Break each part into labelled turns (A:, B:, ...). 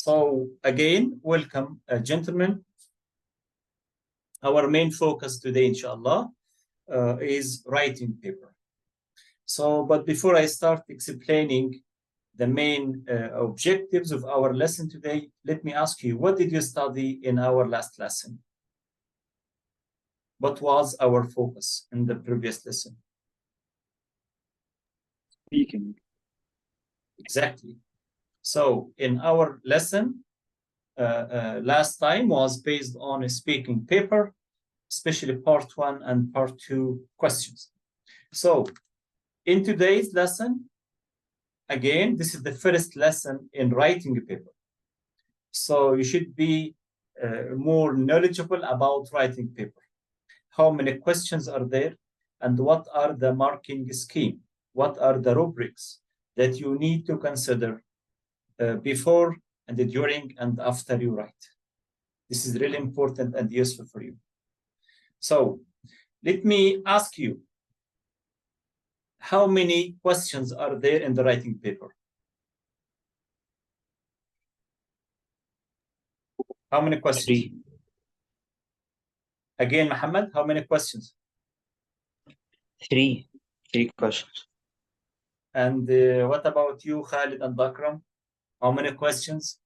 A: So again, welcome, gentlemen. Our main focus today, inshallah, is writing paper. So, but before I start explaining the main objectives of our lesson today, let me ask you, what did you study in our last lesson? What was our focus in the previous lesson?
B: Speaking.
A: Exactly. So in our lesson, last time was based on a speaking paper, especially part 1 and part 2 questions. So in today's lesson, again, this is the first lesson in writing a paper. So you should be more knowledgeable about writing paper. How many questions are there? And what are the marking scheme? What are the rubrics that you need to consider before and during and after you write? This is really important and useful for you. So let me ask you, how many questions are there in the writing paper? How many questions?
B: 3.
A: Again, Muhammad, how many questions?
B: 3 questions.
A: And what about you, Khalid and Bakram? How many questions?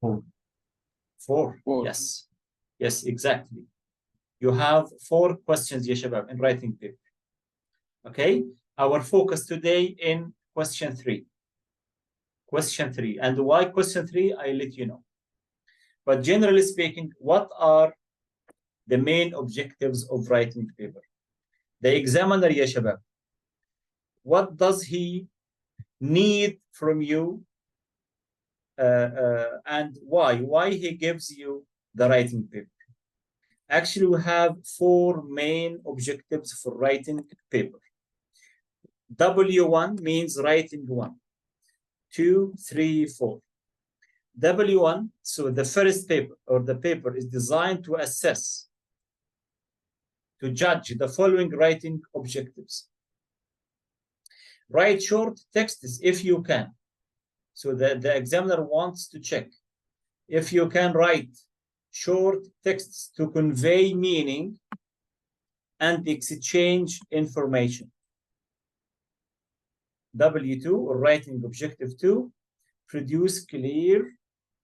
B: 4.
A: 4. Yes. Yes, exactly. You have 4 questions, ya shabab, in writing paper. Okay? Our focus today in question 3. Question 3. And why question 3? I'll let you know. But generally speaking, what are the main objectives of writing paper? The examiner, ya shabab, what does he need from you and why? Why he gives you the writing paper? Actually, we have 4 main objectives for writing paper. W1 means writing 1, 2, 3, 4. W1, so the first paper or the paper is designed to assess, to judge the following writing objectives. Write short texts if you can. So the examiner wants to check if you can write short texts to convey meaning and exchange information. W2 or writing objective 2, produce clear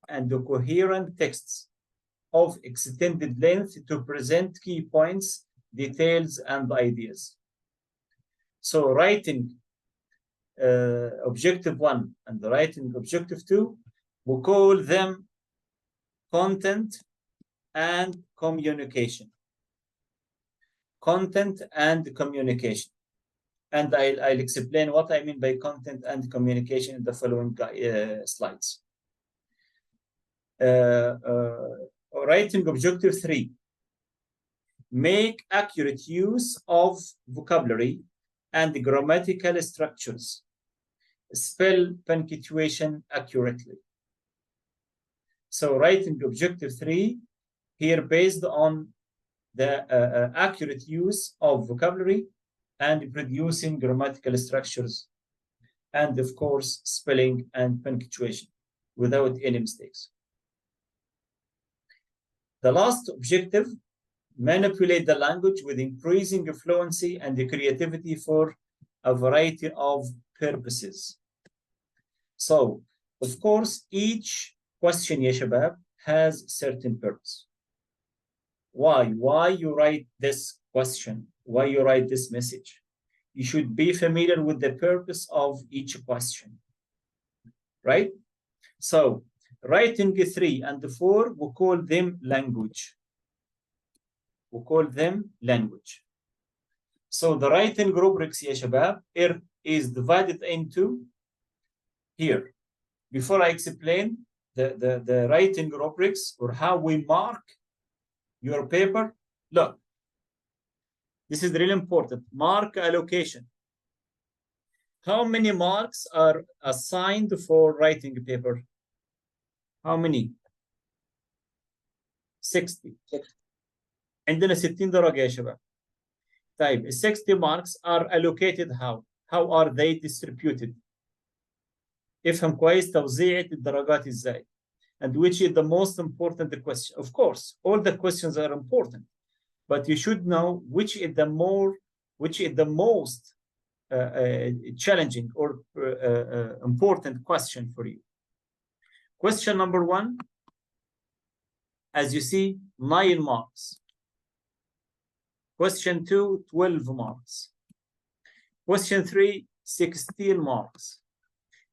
A: and coherent texts of extended length to present key points, details, and ideas. So writing objective 1 and the writing objective 2, we call them content and communication. Content and communication. And I'll explain what I mean by content and communication in the following slides. Writing objective 3, make accurate use of vocabulary and grammatical structures. Spell punctuation accurately. So writing objective 3 here based on the accurate use of vocabulary and producing grammatical structures, and of course spelling and punctuation without any mistakes. The last objective, manipulate the language with increasing fluency and the creativity for a variety of purposes. So, of course, each question, ya shabab, has certain purpose. Why? Why you write this question? Why you write this message? You should be familiar with the purpose of each question, right? So, writing 3 and 4, we call them language. We call them language. So the writing rubrics, ya shabab, is divided into here. Before I explain the writing rubrics or how we mark your paper, look, this is really important. Mark allocation. How many marks are assigned for writing paper? How many? 60. عندنا 60 درجة يا شباب. طيب 60 marks are allocated how? How are they distributed? افهم كويس توزيعة الدرجات ازاي. and which is the most important question. Of course, all the questions are important, but you should know which is the most challenging or important question for you. Question number 1, as you see, 9 marks. Question 2, 12 marks. Question 3, 16 marks.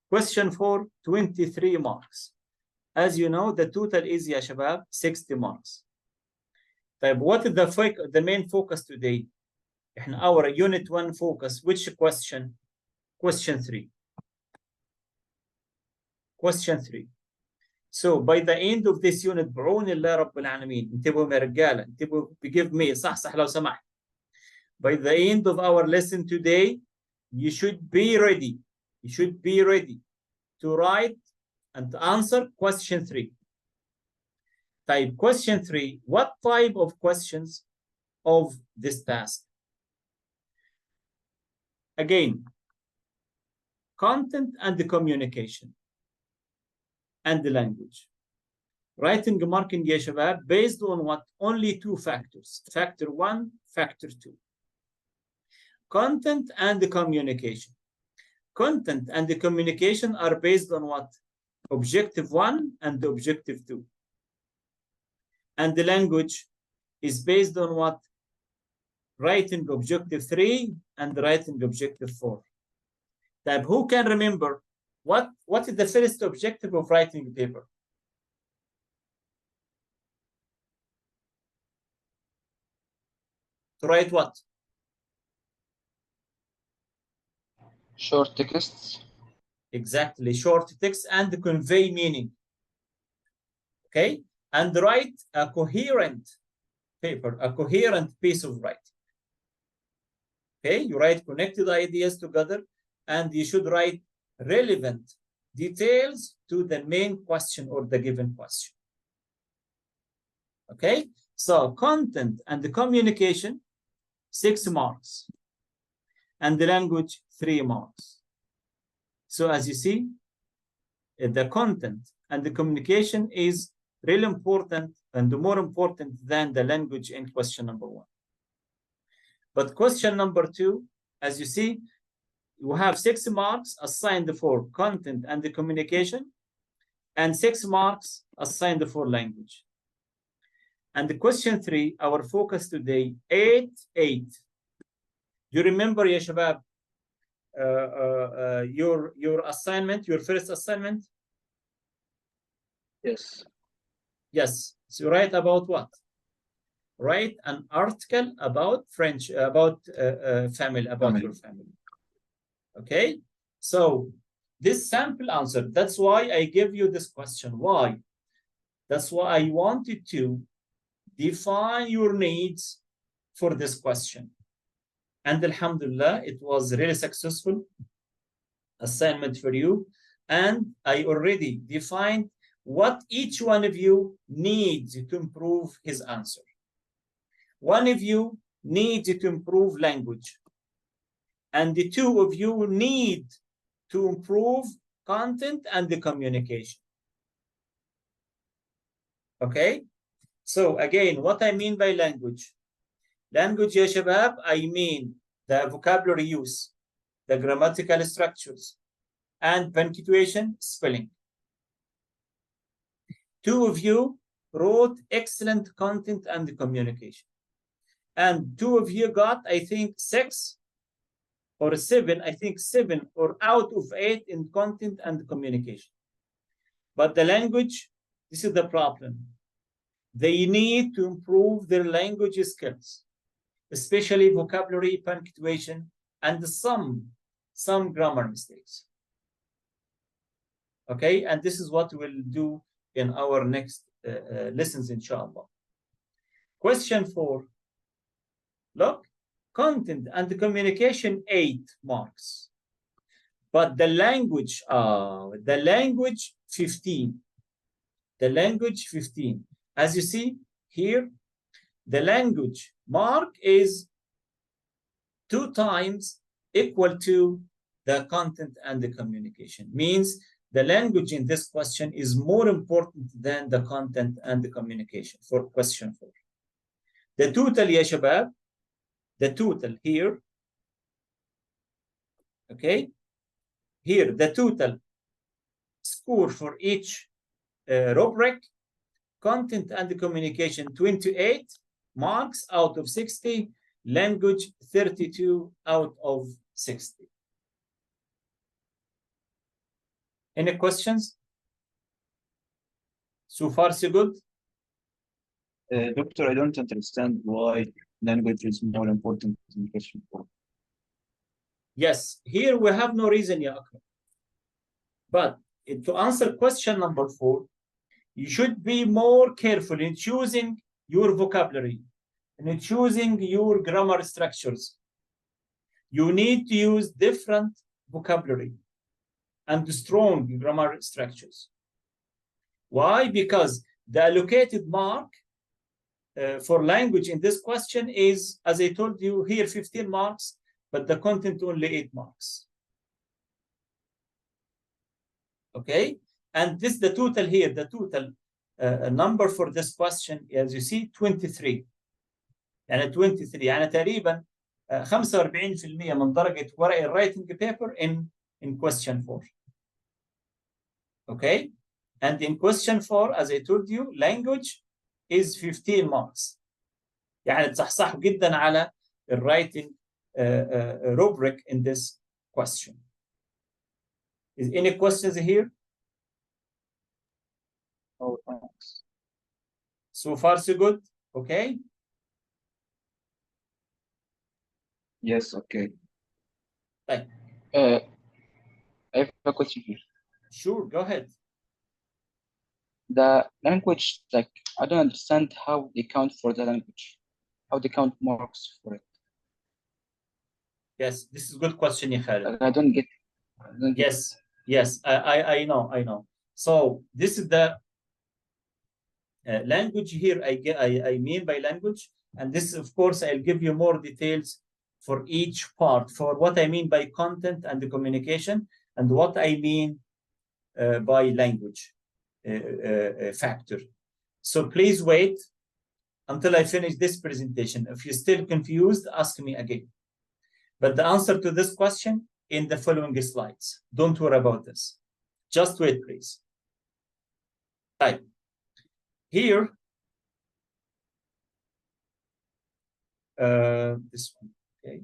A: Question 4, 23 marks. As you know, the total is, ya shabab, 60 marks. What is the main focus today? In our unit 1 focus, which question? Question 3. Question 3. So by the end of this unit, بعون الله رب العالمين. انتبهوا يا رجالة. انتبهوا, give me صح لو سمحت. By the end of our lesson today, you should be ready. You should be ready to write and to answer question 3. Type question 3. What type of questions of this task? Again, content and the communication and the language. Writing marking, ya shabab, based on what? Only 2 factors. Factor 1, factor 2. Content and the communication. Content and the communication are based on what? Objective 1 and the objective 2. And the language is based on what? Writing objective 3 and writing objective 4. Type, who can remember what is the first objective of writing a paper? To write what?
B: Short texts.
A: Exactly, short text and convey meaning. Okay, and write a coherent paper, a coherent piece of writing. Okay, you write connected ideas together, and you should write relevant details to the main question or the given question. Okay, so content and the communication, 6 marks, and the language, 3 marks. So as you see, the content and the communication is really important and more important than the language in question number 1. But question number 2, as you see, you have 6 marks assigned for content and the communication, and 6 marks assigned for language. And the question 3, our focus today, 8. Do you remember, ya shabab, your assignment, your first assignment?
B: Yes.
A: Yes. So write about what? Write an article about French, about family, about your family. Okay. So this sample answer, that's why I give you this question. Why? That's why I wanted to define your needs for this question. And alhamdulillah, it was really successful assignment for you. And I already defined what each one of you needs to improve his answer. One of you needs to improve language. And the 2 of you need to improve content and the communication. Okay? So again, what I mean by language? Language, ya shabab, I mean the vocabulary use, the grammatical structures, and punctuation, spelling. 2 of you wrote excellent content and communication. And 2 of you got, I think, 6 or 7, I think 7 or out of 8 in content and communication. But the language, this is the problem. They need to improve their language skills, especially vocabulary, punctuation, and some grammar mistakes. Okay, and this is what we'll do in our next lessons, inshallah. Question 4. Look, content and the communication, 8 marks. But the language 15. The language 15. As you see here, the language mark is 2 times equal to the content and the communication. Means the language in this question is more important than the content and the communication for question 4. The total يا شباب, the total here, okay, here the total score for each rubric, content and communication 28 marks out of 60, language 32 out of 60. Any questions? So far, so good?
C: Doctor, I don't understand why language is more important in question 4.
A: Yes, here we have no reason, Ya Akram. But to answer question number 4, you should be more careful in choosing your vocabulary and in choosing your grammar structures. You need to use different vocabulary and strong grammar structures. Why? Because the allocated mark for language in this question is, as I told you here, 15 marks, but the content only 8 marks. Okay, and this the total here, the total number for this question, as you see, 23. يعني 23 يعني تقريبا 45% من درجة ورق الرايتنج paper in question 4. Okay, and in question 4, as I told you, language is 15 marks. يعني تصحصح جدا على الرايتنج rubric in this question. Is any questions here?
C: Oh, thanks.
A: So far, so good. Okay.
C: Yes, okay.
B: I have a question here.
A: Sure, go ahead.
B: The language, like, I don't understand how they count for the language, how they count marks for it.
A: Yes, this is a good question, Khalid.
B: I don't get.
A: Yes, yes, I know. So this is the language here. I mean by language, and this, of course, I'll give you more details for each part, for what I mean by content and the communication, and what I mean by language factor. So please wait until I finish this presentation. If you're still confused, ask me again. But the answer to this question in the following slides. Don't worry about this. Just wait, please. Right. Here, this one, okay.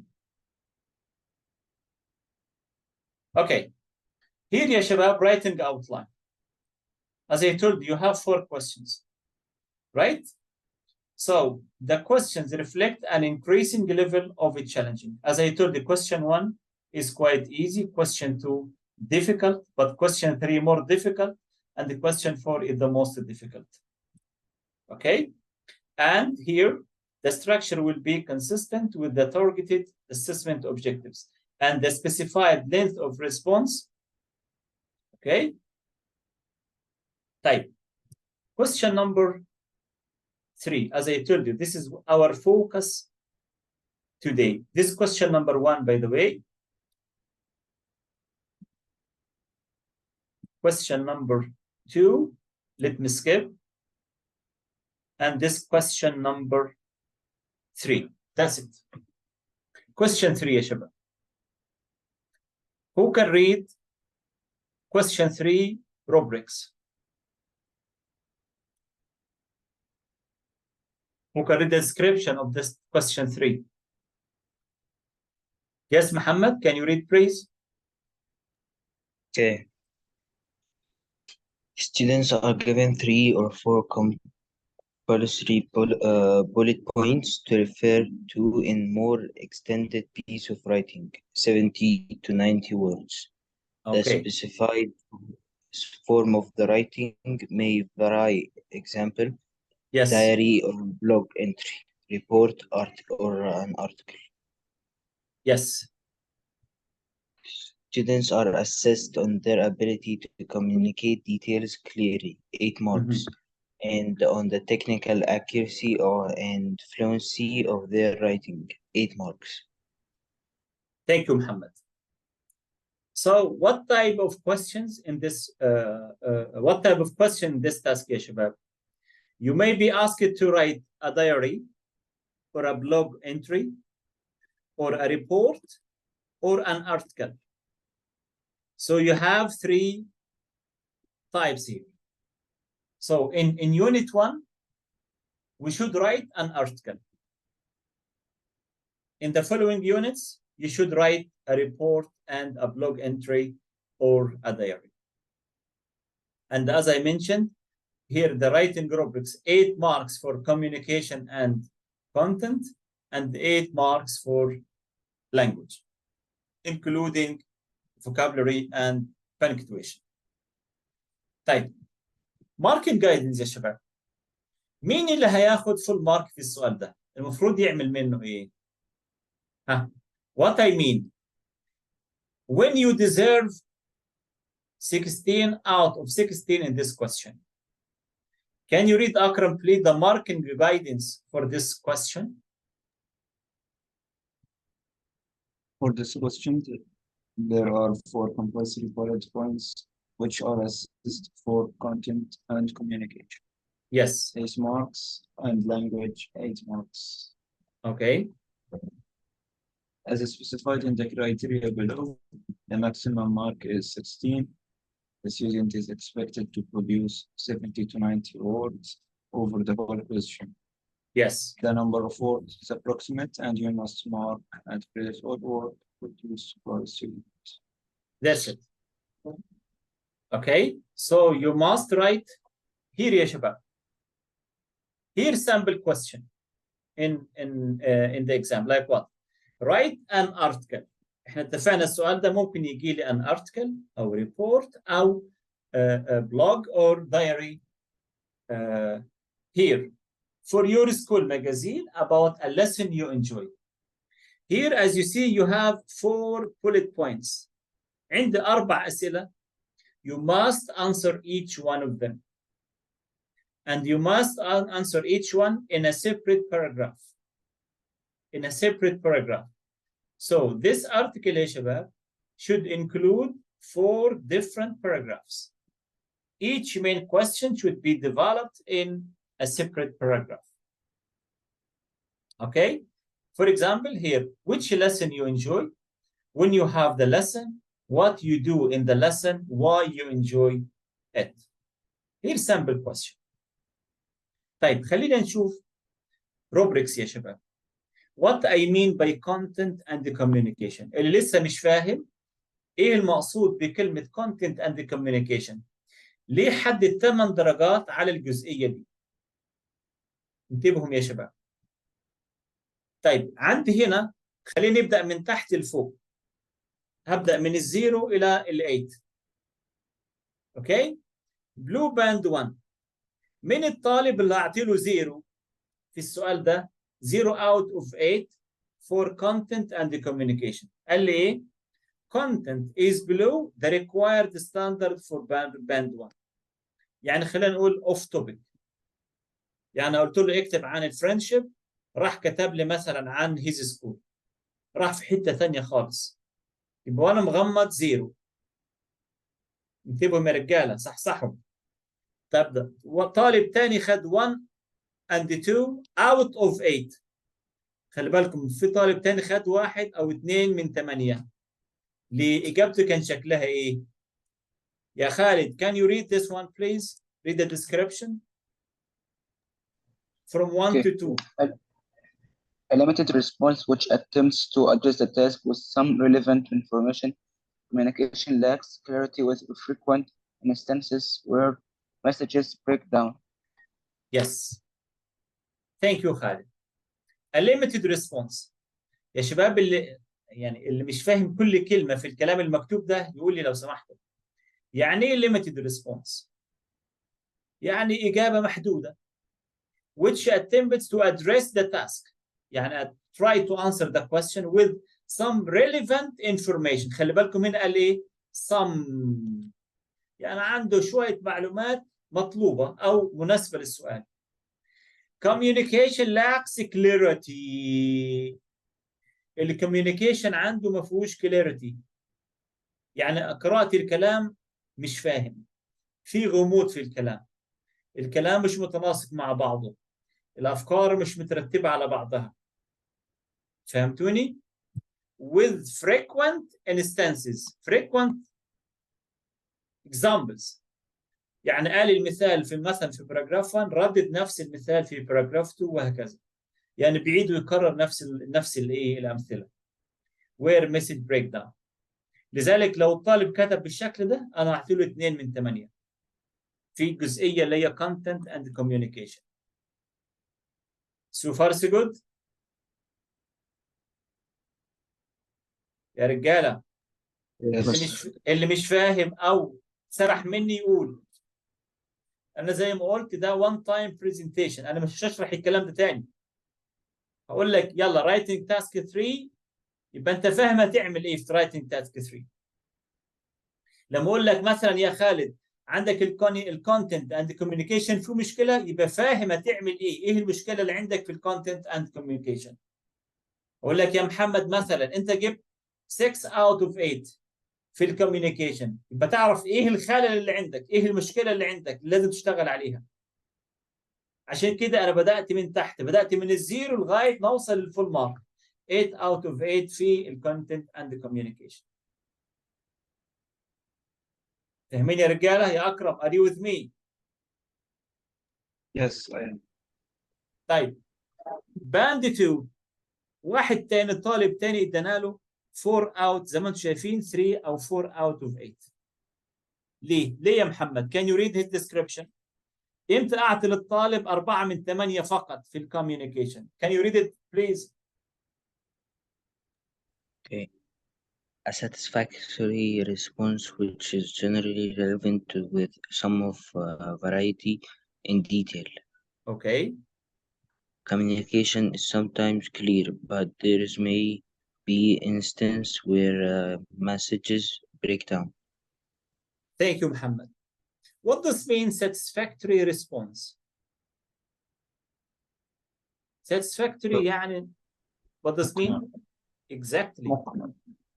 A: Okay. Here, ya shabab, writing outline. As I told you, you have 4 questions, right? So the questions reflect an increasing level of it challenging. As I told you, question 1 is quite easy, question 2 difficult, but question 3 more difficult, and the question 4 is the most difficult. Okay? And here, the structure will be consistent with the targeted assessment objectives and the specified length of response. Okay? Type. Question number 3, as I told you, this is our focus today. This is question number 1, by the way. Question number 2, let me skip. And this question number 3. That's it. Question 3, ya shabab. Who can read question 3 rubrics? Who can read the description of this question 3? Yes, Muhammad, can you read, please?
D: Okay. Students are given 3 or 4 compulsory bullet points to refer to in more extended piece of writing, 70 to 90 words.
A: Okay.
D: The specified form of the writing may vary. Example,
A: Yes.
D: diary or blog entry, report, or an article.
A: Yes.
D: Students are assessed on their ability to communicate details clearly, 8 marks, and on the technical accuracy and fluency of their writing, 8 marks.
A: Thank you, Muhammad. So what type of questions in this task يا شباب? You may be asked to write a diary or a blog entry or a report or an article. So you have 3 types here. So in unit 1, we should write an article. In the following units, you should write a report and a blog entry or a diary. And as I mentioned, here the writing rubrics, 8 marks for communication and content, and 8 marks for language, including vocabulary and punctuation. طيب marking guidance يا شباب، مين اللي هياخد full mark في السؤال ده؟ المفروض يعمل منه ايه؟ What I mean, when you deserve 16 out of 16 in this question, can you read Akram please the marking guidance for this question?
C: For this question, there are 4 compulsory bullet points which are assessed for content and communication.
A: Yes.
C: 8 marks and language 8 marks.
A: Okay.
C: As specified in the criteria below, the maximum mark is 16. The student is expected to produce 70 to 90 words over the whole question.
A: Yes.
C: The number of words is approximate, and you must mark and place all words produced for the student.
A: That's it. Okay. So you must write here يا شباب. Here sample question in the exam, like what? Write an article. احنا اتفقنا السؤال ده ممكن يجي لي an article او report او blog or diary here for your school magazine about a lesson you enjoy. Here as you see you have 4 bullet points. عندي 4 أسئلة. You must answer each one of them. And you must answer each one in a separate paragraph. In a separate paragraph. So this article يا شباب should include 4 different paragraphs. Each main question should be developed in a separate paragraph. Okay? For example, here, which lesson you enjoy, when you have the lesson, what you do in the lesson, why you enjoy it. Here's sample question. طيب خلينا نشوف rubrics يا شباب. What I mean by content and communication. اللي لسه مش فاهم ايه المقصود بكلمة content and communication. ليه حدد 8 درجات على الجزئية دي؟ انتبهوا يا شباب. طيب عندي هنا خلينا نبدأ من تحت لفوق. هبدأ من 0 إلى 8. اوكي؟ بلو باند 1. من الطالب اللي هعطي له 0 في السؤال ده 0 out of 8 for content and communication. قال لي ايه؟ Content is below the required standard for band 1. يعني خلينا نقول off topic. يعني قلت له اكتب عن الفريندشيب، راح كتب لي مثلا عن his school. راح في حتة ثانية خالص. يبقى وانا مغمض 0. انتبهوا يا رجالة، صحصحوا. تبدأ وطالب ثاني خد 1 and 2 out of 8. خلي بالكم في طالب ثاني خد 1 أو 2 من 8. لإجابته كان شكلها إيه؟ يا خالد, can you read this one please? Read the description from 1 to 2.
B: A limited response which attempts to address the task with some relevant information. Communication lacks clarity with frequent instances where messages break down.
A: Yes. Thank you خالد. A limited response. يا شباب اللي مش فاهم كل كلمة في الكلام المكتوب ده يقول لي لو سمحتوا. يعني ايه limited response؟ يعني إجابة محدودة. Which attempts to address the task. يعني try to answer the question with some relevant information. خلي بالكم هنا قال ايه؟ some. يعني عنده شوية معلومات مطلوبة أو مناسبة للسؤال. Communication lacks clarity. الكوميونيكيشن عنده ما فيهوش clarity. يعني قراءة الكلام مش فاهم، في غموض في الكلام مش متناسق مع بعضه، الأفكار مش مترتبة على بعضها. فهمتوني؟ with frequent instances frequent examples، يعني قال المثال في مثلا في باراجراف 1 ردد نفس المثال في باراجراف 2 وهكذا، يعني بيعيد ويكرر نفس الايه الامثله. where message breakdown. لذلك لو الطالب كتب بالشكل ده انا هعطي له 2 من 8 في الجزئيه اللي هي content and communication. so far so good يا رجاله. اللي مش فاهم او سرح مني يقول. انا زي ما قلت ده one time presentation، انا مش هشرح الكلام ده تاني. هقول لك يلا writing task 3 يبقى انت فاهم هتعمل ايه في writing task 3. لما اقول لك مثلا يا خالد عندك الكونتنت اند كوميونيكيشن في مشكله، يبقى فاهم هتعمل ايه المشكله اللي عندك في الكونتنت اند كوميونيكيشن. اقول لك يا محمد مثلا انت جبت 6 out of 8 في الكوميونيكيشن، يبقى تعرف ايه الخلل اللي عندك، ايه المشكله اللي عندك لازم تشتغل عليها. عشان كده انا بدات من تحت، بدات من الزيرو لغايه ما اوصل للفول مارك 8 out of 8 في الكونتنت اند كوميونيكيشن. فاهمين يا رجاله؟ يا اكرم are you with me؟
C: Yes, I am.
A: طيب باند 2 واحد تاني طالب تاني ادانا له 4 out زي ما انتم شايفين 3 او 4 out of 8. ليه يا محمد؟ Can you read his description؟ امتى اعطي للطالب 4 من 8 فقط في الكوميونيكيشن؟ Can you read it please؟
D: Okay. A satisfactory response which is generally relevant with some of variety in detail.
A: Okay.
D: Communication is sometimes clear, but there may be instances where messages break down.
A: Thank you محمد. What does mean satisfactory response؟ satisfactory يعني what does mean؟ exactly.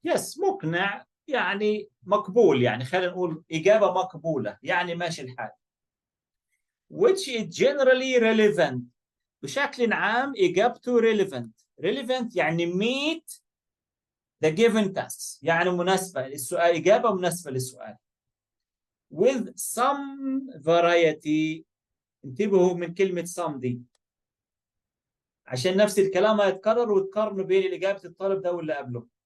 A: Yes مقنع يعني مقبول، يعني خلينا نقول إجابة مقبولة يعني ماشي الحال. which is generally relevant بشكل عام إجابته relevant يعني meet the given task يعني مناسبة للسؤال، إجابة مناسبة للسؤال. with some variety، انتبهوا من كلمة some دي عشان نفس الكلام هيتكرر وتقارنوا بين إجابة الطالب ده واللي قبله.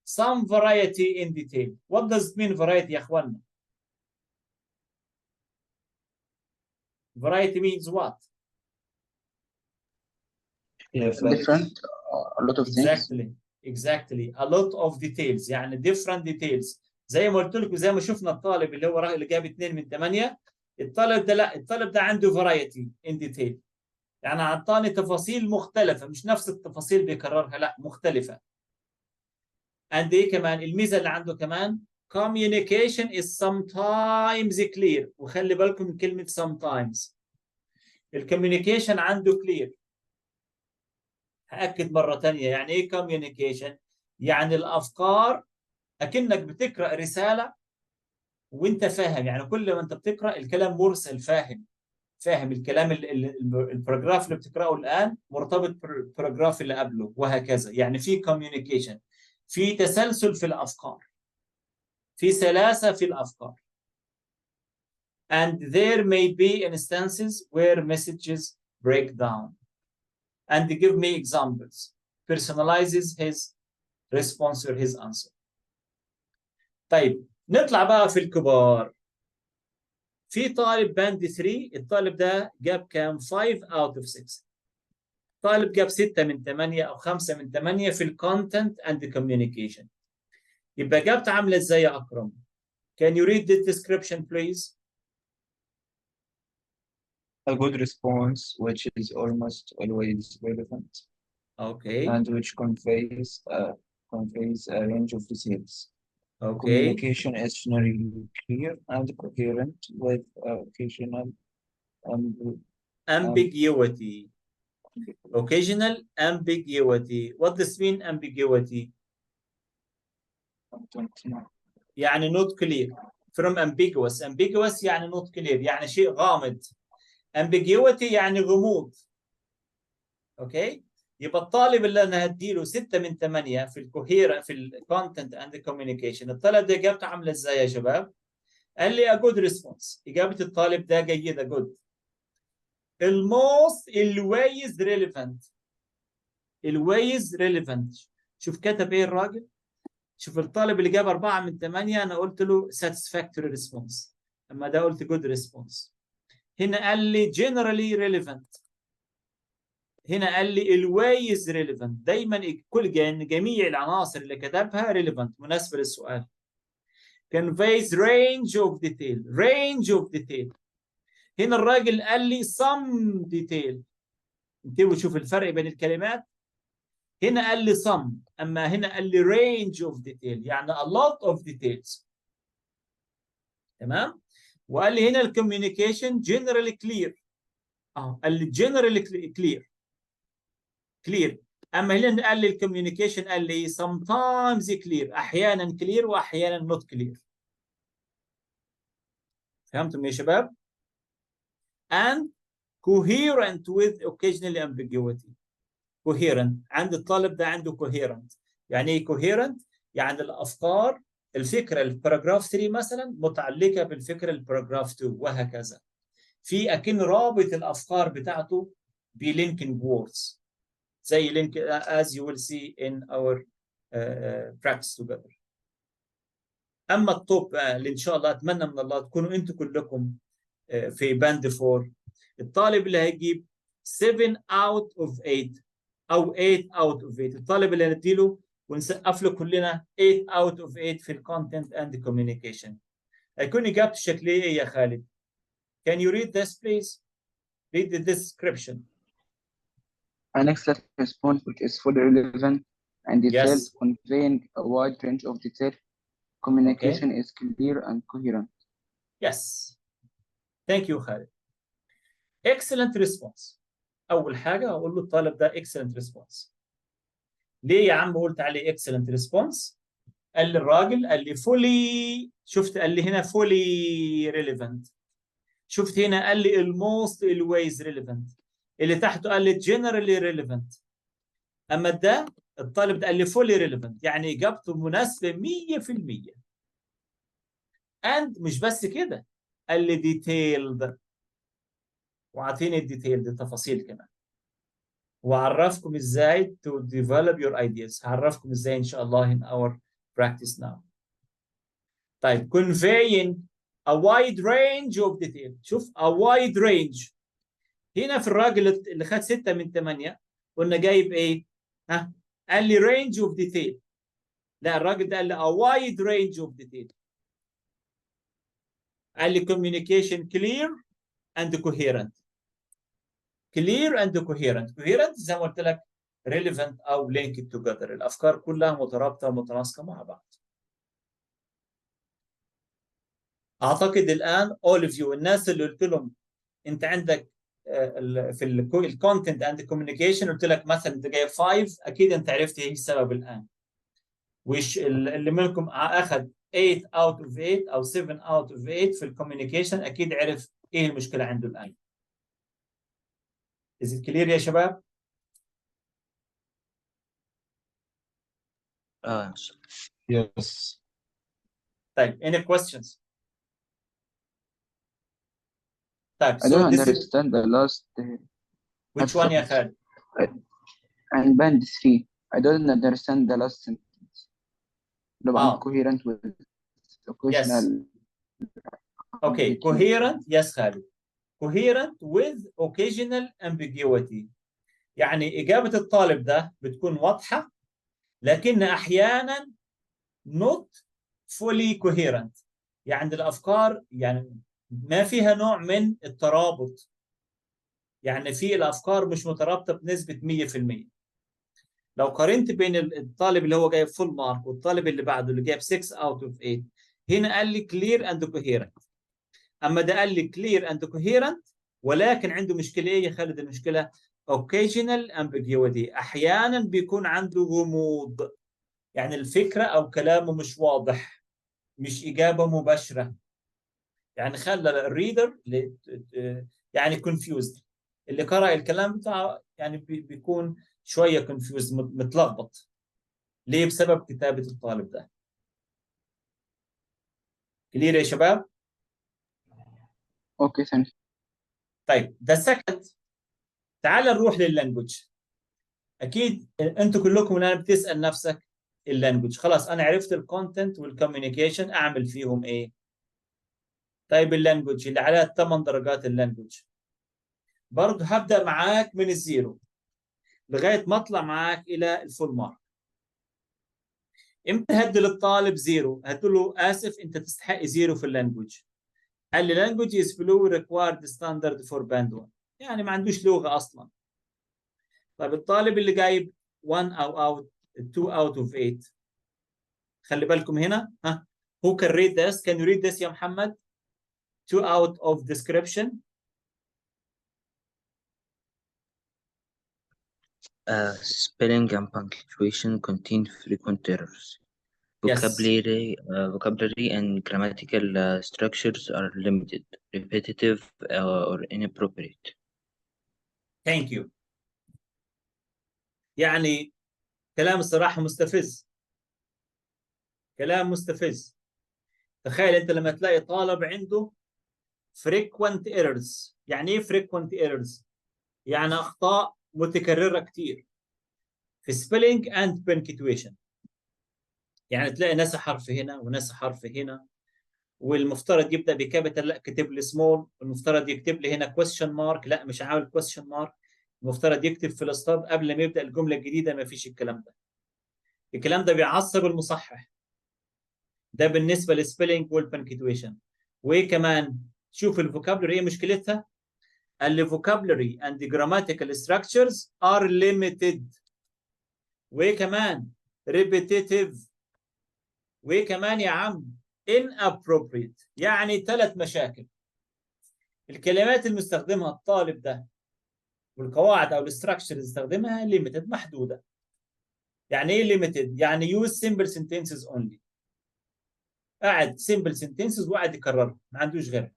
A: some variety in detail. What does it mean variety يا اخوانا؟ variety means what؟
B: different, a lot of things.
A: exactly a lot of details يعني different details. زي ما قلت لكم، زي ما شفنا الطالب اللي هو اللي جاب 2 من 8، الطالب ده لا، الطالب ده عنده variety in detail، يعني اعطاني تفاصيل مختلفة، مش نفس التفاصيل بيكررها، لا مختلفة. and ايه كمان الميزة اللي عنده كمان؟ communication is sometimes clear، وخلي بالكم من كلمة sometimes. الكوميونيكيشن عنده clear. هأكد مرة ثانية يعني ايه communication؟ يعني الأفكار أكنك بتقرأ رسالة وانت فاهم، يعني كل ما انت بتقرأ الكلام مرسل، فاهم الكلام الباراجراف اللي بتقرأه الآن مرتبط بالباراجراف اللي قبله وهكذا، يعني في communication، في تسلسل في الأفكار، في سلاسة في الأفكار. and there may be instances where messages break down. And give me examples. Personalizes his response or his answer. طيب نطلع بقى في الكبار. في طالب باند 3، الطالب ده جاب كام؟ 5 out of 6. طالب جاب 6 من 8 أو 5 من 8 في الكونتنت and the communication. يبقى إجابته عاملة إزاي يا أكرم؟ Can you read the description please؟
C: A good response which is almost always relevant.
A: Okay.
C: And which conveys a range of details.
A: Okay.
C: Communication is generally clear and coherent with occasional
A: ambiguity. Occasional ambiguity. What does mean ambiguity? يعني not clear. from ambiguous. ambiguous يعني not clear، يعني شيء غامض. ambiguity يعني غموض. اوكي، يبقى الطالب اللي انا هديله 6 من 8 في الكوهير في الكونتنت اند كوميونيكيشن، الطالب ده اجابته عامله ازاي يا شباب؟ قال لي a good response. اجابه الطالب ده جيده good. الموست الويز ريليفنت. الويز ريليفنت. شوف كتب ايه الراجل؟ شوف الطالب اللي جاب 4 من 8 انا قلت له satisfactory response، اما ده قلت good response. هنا قال لي generally relevant، هنا قال لي الويز ريليفنت. دايما كل جميع العناصر اللي كتبها ريليفنت مناسبه للسؤال. conveys range of detail. range of detail. هنا الراجل قال لي some detail. انتبهوا شوف الفرق بين الكلمات. هنا قال لي some، اما هنا قال لي range of detail يعني a lot of details. تمام؟ وقال لي هنا الكوميونيكيشن generally clear. قال لي generally clear. clear. اما هنا قال لي الكوميونيكيشن قال لي sometimes clear، احيانا clear واحيانا not clear. فهمتم يا شباب؟ and coherent with occasional ambiguity. coherent عند الطالب ده عنده coherent. يعني ايه coherent؟ يعني الافكار، الفكره الباراجراف 3 مثلا متعلقه بالفكره الباراجراف 2 وهكذا. في اكن رابط الافكار بتاعته بلينكينج ووردز زي link as you will see in our practice together. اما التوب اللي ان شاء الله اتمنى من الله تكونوا انتم كلكم في باند 4، الطالب اللي هيجيب 7 out of 8 او 8 out of 8، الطالب اللي هنديله ونسقف له كلنا 8 out of 8 في الكونتنت اند كوميونيكيشن، هيكون اجابته شكليه ايه يا خالد؟ Can you read this please? Read the description.
B: An excellent response which is fully relevant and detailed,
A: Yes.
B: conveying a wide range of detail. Communication is clear and coherent.
A: Yes. Thank you خالد. Excellent response. أول حاجة هقول له الطالب ده excellent response. ليه يا عم قلت عليه excellent response؟ قال لي الراجل قال لي fully، شفت قال لي هنا fully relevant. شفت هنا قال لي almost always relevant. اللي تحته قال لي generally relevant. أما ده الطالب ده قال لي fully relevant يعني إجابته مناسبة 100%. and مش بس كده، قال لي detailed، وعطيني الديتيل دي تفاصيل كمان، وعرفكم ازاي to develop your ideas. هعرفكم ازاي ان شاء الله in our practice now. طيب conveying a wide range of detail. شوف a wide range. هنا في الراجل اللي خد 6 من 8 قلنا جايب ايه؟ قال لي range of detail. لا الراجل ده قال لي a wide range of detail. قال لي communication clear and coherent. clear and coherent. coherent زي ما قلت لك relevant او linked together، الافكار كلها مترابطه ومتناسقه مع بعض. اعتقد الان all of you الناس اللي قلت لهم انت عندك في الكونتنت اند كوميونيكيشن قلت لك مثلا انت جايب 5، اكيد انت عرفت ايه السبب الان. وش اللي منكم اخذ 8 out of 8 او 7 out of 8 في الكوميونيكيشن اكيد عرف ايه المشكله عنده الان. Is it clear يا شباب؟
C: Yes.
A: طيب any questions؟ طيب
B: I
A: so
B: don't
A: this is
B: understand the last
A: which one يا خالد؟
B: and band 3. I don't understand the last sentence. لو coherent with occasional.
A: Okay, coherent. Yes خالد. coherent with occasional ambiguity. يعني إجابة الطالب ده بتكون واضحة لكن أحيانا not fully coherent. يعني الأفكار يعني ما فيها نوع من الترابط. يعني في الأفكار مش مترابطة بنسبة 100%. لو قارنت بين الطالب اللي هو جايب فول مارك والطالب اللي بعده اللي جايب 6 out of 8، هنا قال لي clear and coherent. اما ده قال لي clear and coherent ولكن عنده مشكله ايه يا خالد؟ المشكله occasional ambiguity، احيانا بيكون عنده غموض. يعني الفكرة أو كلامه مش واضح، مش إجابة مباشرة، يعني خلى الريدر يعني confused، اللي قرأ الكلام بتاعه يعني بيكون شوية confused، متلخبط. ليه؟ بسبب كتابة الطالب ده. كلير يا شباب؟
B: اوكي ثانك يو.
A: طيب ده سكند. تعال نروح لللانجوج. اكيد انتوا كلكم الان بتسال نفسك اللانجوج، خلاص انا عرفت الكونتنت والكوميونيكيشن، اعمل فيهم ايه؟ طيب اللانجوج اللي عليها 8 درجات، اللانجوج برضه هبدا معاك من الزيرو لغايه ما اطلع معاك الى الفول مارك. امتى هدي للطالب زيرو؟ هدي له اسف انت تستحق زيرو في اللانجوج. قال لي language is below required standard for band 1، يعني ما عندوش لغه اصلا. طيب الطالب اللي جايب 1 او 2 out of 8، خلي بالكم هنا، ها who can read this؟ can you read this يا محمد؟ 2 out of description.
D: Spelling and punctuation contain frequent errors.
A: Yes.
D: Vocabulary and grammatical structures are limited, repetitive, or inappropriate.
A: Thank you. يعني كلام الصراحة مستفز، كلام مستفز. تخيل انت لما تلاقي طالب عنده frequent errors. يعني ايه frequent errors؟ يعني اخطاء متكررة كتير في spelling and punctuation. يعني تلاقي ناس حرف هنا وناس حرف هنا، والمفترض يبدا بكابيتال لا كاتب لي سمول، المفترض يكتب لي هنا كويستشن مارك لا مش عامل كويستشن مارك، المفترض يكتب في الستوب قبل ما يبدا الجمله الجديده، ما فيش الكلام ده. الكلام ده بيعصب المصحح. ده بالنسبه للسبيلنج والبنكتويشن. وكمان شوف الفوكابلري ايه مشكلتها؟ اللي vocabulary and grammatical structures are limited، وكمان repetitive، وكمان يا عم inappropriate. يعني 3 مشاكل. الكلمات اللي مستخدمها الطالب ده والقواعد او الاستراكشر اللي يستخدمها ليميتد، محدوده. يعني ايه ليميتد؟ يعني يوز سمبل سنتنسز اونلي، قاعد سمبل سنتنسز وقاعد يكررها ما عندوش غيرها.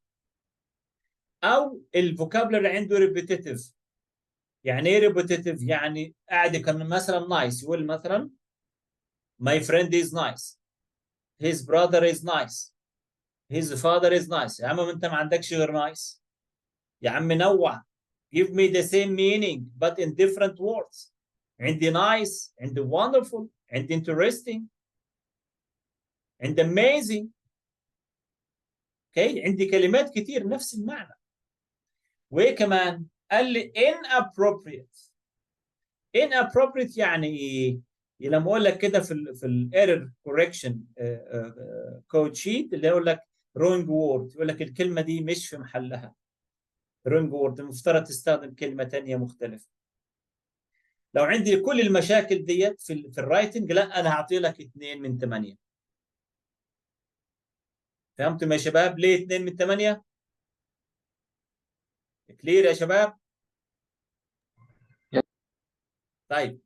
A: او الفوكابلري عنده ريبيتيتيف. يعني ايه ريبيتيتيف؟ يعني قاعد يكرر مثلا نايس، يقول مثلا my friend is nice، his brother is nice، his father is nice. يا عم ما انت ما عندكش غير نايس، يا عم نوع. give me the same meaning but in different words. عندي nice، عندي wonderful، عندي interesting، عندي amazing. اوكي، عندي كلمات كتير نفس المعنى. وكمان قال لي inappropriate. inappropriate يعني ايه؟ لما اقول لك كده في الايرور كوركشن كود شيت اللي يقول لك wrong word، يقول لك الكلمه دي مش في محلها، wrong word، المفترض تستخدم كلمه ثانيه مختلفه. لو عندي كل المشاكل ديت في الرايتنج، لا انا هعطي لك 2 من 8. فهمتم يا شباب ليه 2 من 8؟ كلير يا شباب؟ طيب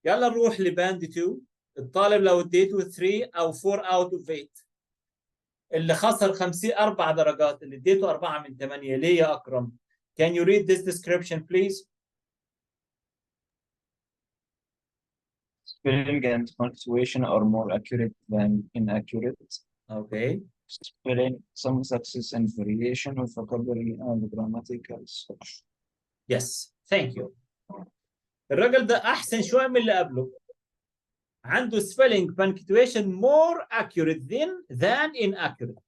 A: يلا نروح لباند 2. الطالب لو اديته 3 او 4 اوت اوف 8، اللي خسر 50 4 درجات، اللي اديته 4 من 8. ليه يا اكرم؟ Can you read this description please؟
C: Spelling and punctuation are more accurate than inaccurate.
A: Okay.
C: Spelling, some success and variation of vocabulary and grammatical structure.
A: Yes, thank you. الراجل ده احسن شويه من اللي قبله. عنده spelling punctuation more accurate than inaccurate.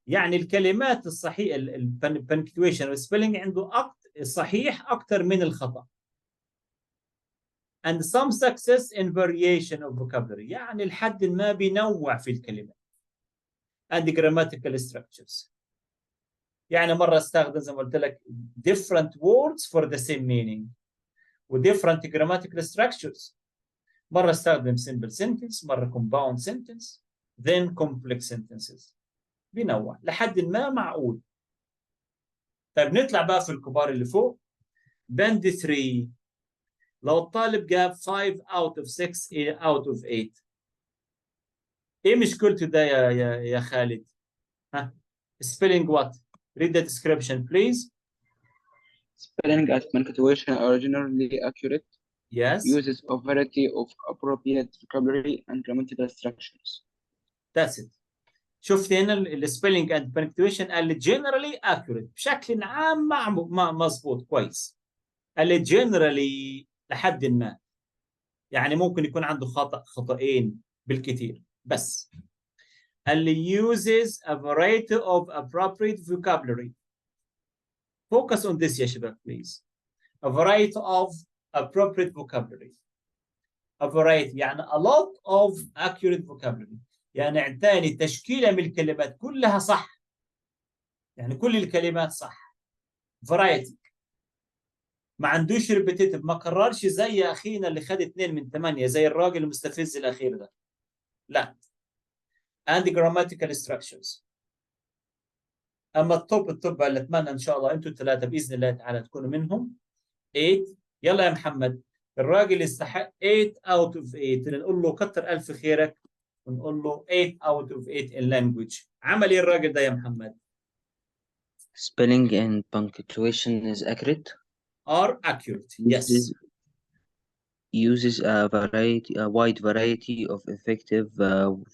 A: يعني الكلمات الصحيحه البنكتويشن والسبيلنج عنده صحيح اكثر من الخطا. and some success in variation of vocabulary، يعني لحد ما بينوع في الكلمات. and grammatical structures، يعني مره استخدم زي ما قلت لك different words for the same meaning و different grammatical structures. مره استخدم simple sentence، مره compound sentence، then complex sentences. بينوع لحد ما معقول. طيب نطلع بقى في الكبار اللي فوق. بند 3 لو الطالب جاب 5 out of 6 out of 8، ايه مشكلته ده يا خالد؟ ها spelling what? Read the description please.
B: Spelling and punctuation are generally accurate.
A: Yes,
B: Uses a variety of appropriate vocabulary and grammatical structures.
A: that's it. شفت هنا السبيلنج اند punctuation قال لي generally accurate، بشكل عام مظبوط كويس. قال لي generally لحد ما، يعني ممكن يكون عنده خطأين بالكثير بس. قال لي uses a variety of appropriate vocabulary. Focus on this يا شباب please. A variety of appropriate vocabulary. A variety يعني a lot of accurate vocabulary، يعني اعطاني تشكيلة من الكلمات كلها صح، يعني كل الكلمات صح. variety ما عندوش repetitive، ما كررش زي اخينا اللي خد 2 من 8 زي الراجل المستفز الاخير ده، لا. and grammatical structures. اما التوب اللي اتمنى ان شاء الله انتم الثلاثه باذن الله تعالى تكونوا منهم 8. يلا يا محمد، الراجل يستحق 8 out of 8، نقول له كتر الف خيرك ونقول له 8 out of 8 in language. عمل ايه الراجل ده يا محمد؟
D: Spelling and punctuation is accurate.
A: are accurate. Yes.
D: Uses a wide variety of effective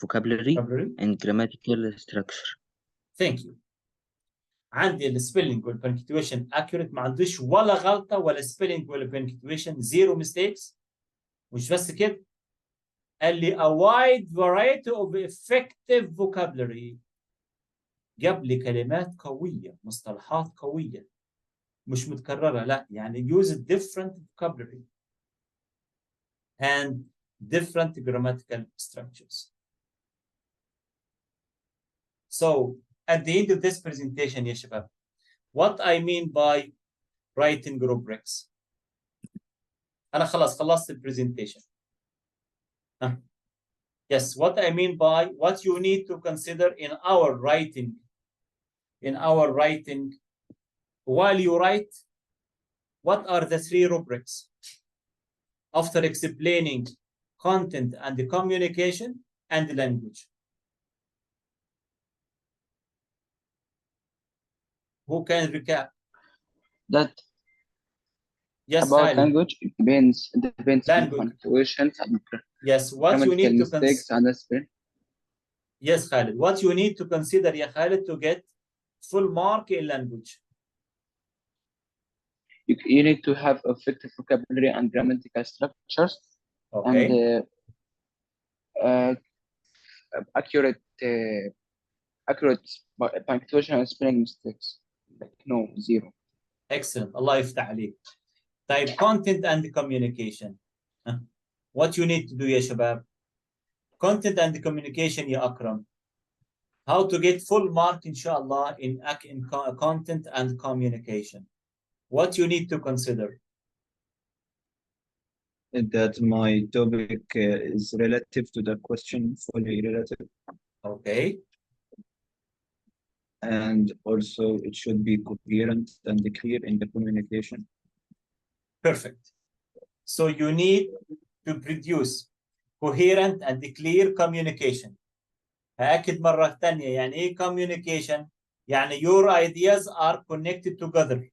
D: vocabulary and grammatical structure.
A: Thank you. عندي السبيلنج والبنكتويشن accurate، ما عندوش ولا غلطه ولا سبيلنج ولا بنكتويشن، زيرو ميستيكس. مش بس كده، قال لي a wide variety of effective vocabulary. جاب لي كلمات قويه، مصطلحات قويه مش متكرره، لا، يعني use different vocabulary and different grammatical structures. So at the end of this presentation يا شباب, what I mean by writing rubrics. أنا خلاص خلصت البرزنتيشن. Yes, what I mean by what you need to consider in our writing. While you write, what are the 3 rubrics? After explaining content and the communication and the language. Who can recap?
B: That
A: Yes,
B: about
A: Khalid.
B: language, it depends on punctuation and
A: yes, what you need to consider. Yes, Khalid. What you need to consider, ya Khalid, to get full mark in language.
B: You need to have effective vocabulary and grammatical structures.
A: Okay.
B: And accurate punctuation and spelling mistakes. No, 0.
A: Excellent. Allah يفتح عليك. Type content and communication. What you need to do يا شباب? Content and communication يا أكرم. How to get full mark inshallah in content and communication. What you need to consider?
C: That my topic is relative to the question, fully relative.
A: Okay.
C: And also it should be coherent and clear in the communication.
A: Perfect. So you need to produce coherent and clear communication. هأكد مرة ثانية، يعني إيه communication؟ يعني your ideas are connected together.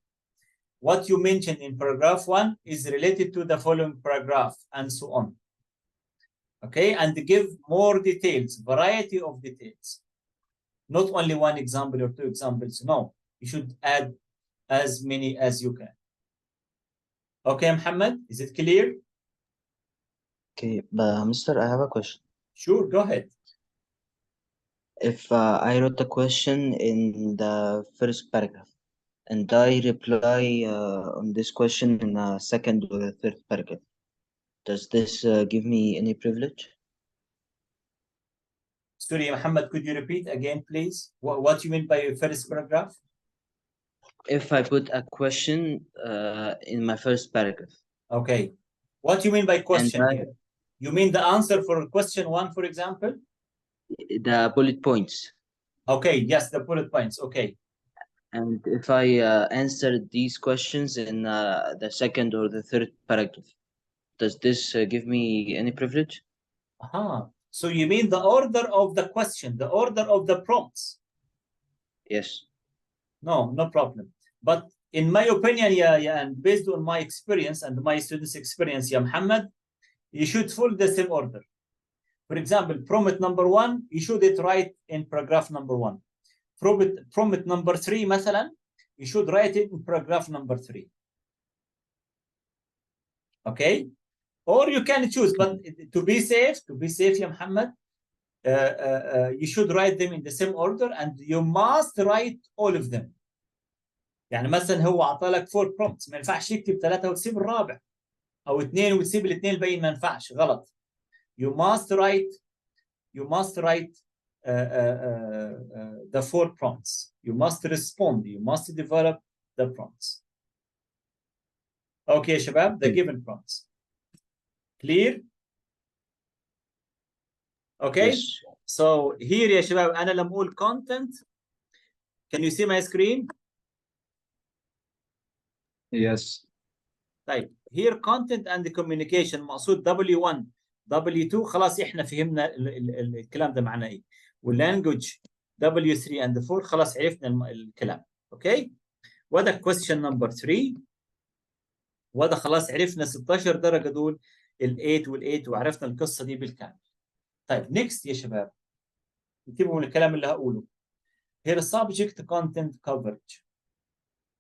A: What you mentioned in paragraph 1 is related to the following paragraph and so on. Okay, and give more details, variety of details. Not only one example or 2 examples, no. You should add as many as you can. Okay, Muhammad, is it clear?
D: Okay, but Mr. I have a question.
A: Sure, go ahead.
D: If I wrote a question in the first paragraph and I reply on this question in the second or the third paragraph, does this give me any privilege?
A: Sorry, Muhammad, could you repeat again, please? What you mean by your first paragraph?
D: If I put a question in my first paragraph.
A: Okay. What you mean by question here? You mean the answer for question 1, for example?
D: The bullet points.
A: Okay, yes, the bullet points. Okay.
D: And if I answer these questions in the second or the third paragraph, does this give me any privilege?
A: Aha. So you mean the order of the question, the order of the prompts?
D: Yes.
A: No, no problem. But in my opinion, and based on my experience and my students' experience, Muhammad, you should follow the same order. For example, prompt number 1, you should write in paragraph number 1. Prompt number 3, مثلا, you should write it in paragraph number 3. Okay? Or you can choose, but to be safe, Ya Muhammad, you should write them in the same order and you must write all of them. يعني مثلا هو اعطى لك 4 prompts، ما ينفعش يكتب 3 وتسيب الرابع او 2 وتسيب الاثنين الباقيين، ما ينفعش، غلط. You must write the 4 prompts. You must respond. You must develop the prompts. Okay, شباب, the given prompts. Clear? Okay.
D: Yes.
A: So here يا شباب أنا لما أقول content, can you see my screen?
C: Yes.
A: طيب here content and communication مقصود W1 W2 خلاص احنا فهمنا الكلام ده معناه ايه، واللانجوج W3 and 4 خلاص عرفنا الكلام. اوكي، وده question number 3، وده خلاص عرفنا 16 درجه دول ال8 وال8 وعرفنا القصه دي بالكامل. طيب نيكست يا شباب، انتبهوا من الكلام اللي هقوله. here subject content coverage.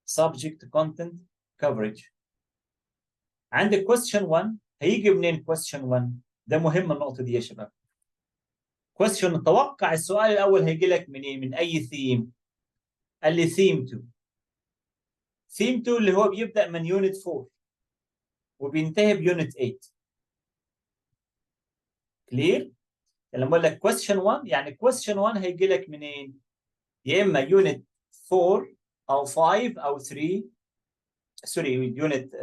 A: subject content coverage. عندك question 1 هيجي منين question 1؟ ده مهم النقطة دي يا شباب. question توقع السؤال الأول هيجي لك منين؟ من أي ثيم؟ قال لي theme 2. theme 2 اللي هو بيبدأ من unit 4 وبينتهي بunit 8. clear؟ لما أقول لك question 1 يعني question 1 هيجي لك منين؟ يا إما unit 4 أو 5 أو 3 سوري unit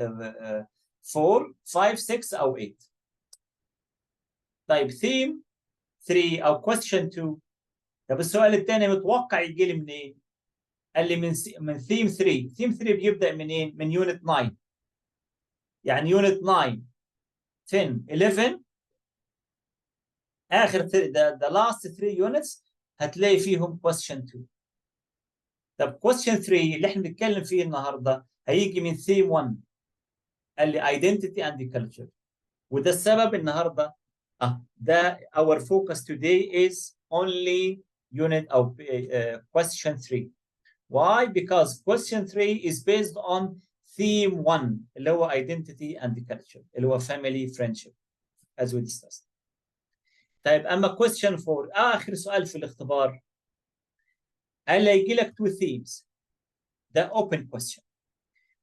A: 4 5 6 أو 8. طيب theme 3 أو question 2. طب السؤال الثاني متوقع يجي لي منين؟ قال لي من theme 3. theme 3 بيبدأ منين؟ من unit 9. يعني unit 9 10 11 آخر the last 3 units هتلاقي فيهم question 2. طب question 3 اللي احنا بنتكلم فيه النهارده هيجي من theme 1. قال لي identity and culture. وده السبب النهارده ده our focus today is only unit of question 3. Why? Because question 3 is based on theme 1 اللي هو identity and culture اللي هو family friendship as we discussed. طيب أما question 4 آخر سؤال في الاختبار قال يجي لك 2 themes. ده open question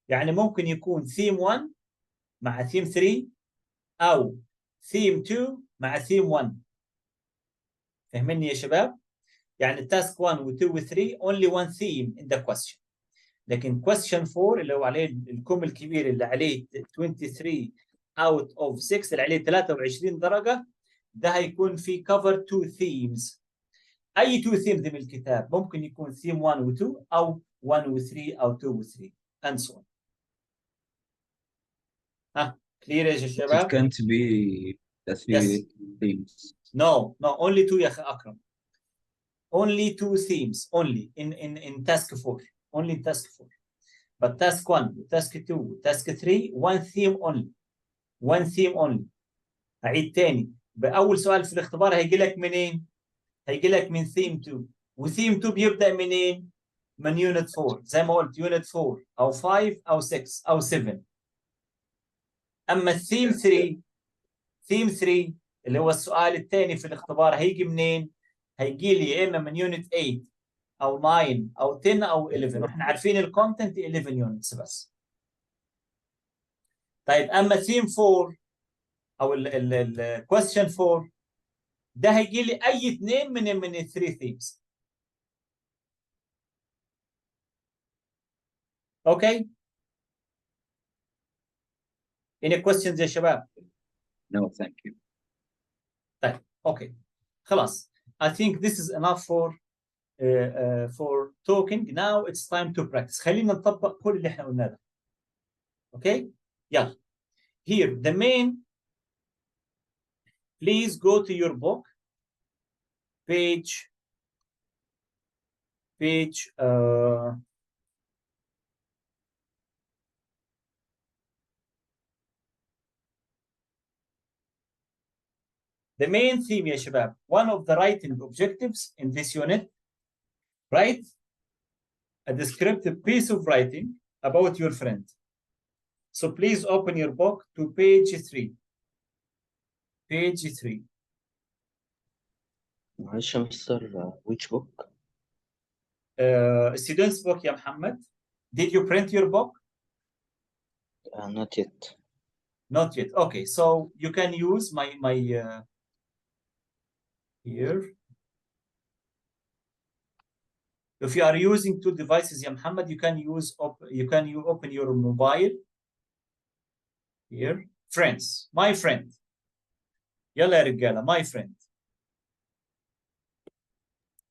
A: يعني ممكن يكون theme 1 مع theme 3 أو theme 2 مع theme 1. فهمني يا شباب؟ يعني task 1 و 2 و 3 only one theme in the question. لكن question 4 اللي هو عليه الكم الكبير اللي عليه 23 out of 6 اللي عليه 23 درجة ده هيكون فيه cover 2 themes. أي 2 themes من الكتاب ممكن يكون theme 1 و 2 أو 1 و 3 أو 2 و 3 and so on. clear يا شباب؟
C: It can't be the 3 themes.
A: No, only 2 يا أخي أكرم. Only 2 themes only in task 4. Only in task 4. But task 1, task 2, task 3, one theme only. One theme only. أعيد تاني. بأول سؤال في الاختبار هيجي لك منين؟ هيجي لك من theme 2. وثيم 2 بيبدأ منين؟ من unit 4. زي ما قلت unit 4 أو 5 أو 6 أو 7. أما theme 3 theme 3 اللي هو السؤال الثاني في الاختبار هيجي منين؟ هيجي لي يا إما من unit 8 أو 9 أو 10 أو 11. وإحنا عارفين الكونتنت 11 units بس. طيب أما theme 4 أو ال question 4 ده هيجي لي أي اثنين من ال 3 themes. أوكي؟ Any questions يا شباب؟
C: No, thank you.
A: طيب أوكي خلاص. I think this is enough for talking. Now it's time to practice. خلينا نطبق كل اللي احنا قلناه ده. اوكي؟ يلا. Here the main. Please go to your book page the main theme يا شباب, one of the writing objectives in this unit, write a descriptive piece of writing about your friend. So please open your book to page 3. Page 3.
D: معلش يا مستر which book؟
A: Student's book يا محمد. Did you print your book?
D: Not yet.
A: Not yet. Okay, so you can use my here. If you are using two devices, ya Muhammad, you can open your mobile. Here, friends, my friend. يلا يا رجالة, my friend.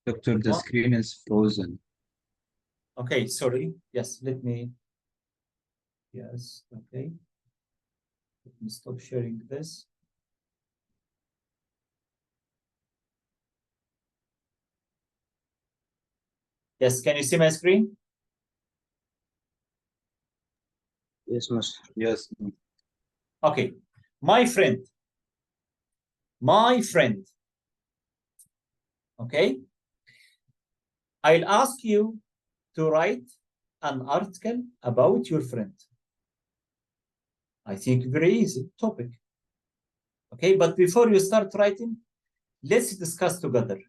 C: Doctor, the screen is frozen.
A: Okay, sorry. Yes, let me. Yes, okay. Let me stop sharing this. Yes, can you see my screen?
D: Yes, Master.
C: Yes.
A: Okay, my friend. My friend. Okay. I'll ask you to write an article about your friend. I think very easy topic. Okay, but before you start writing, let's discuss together.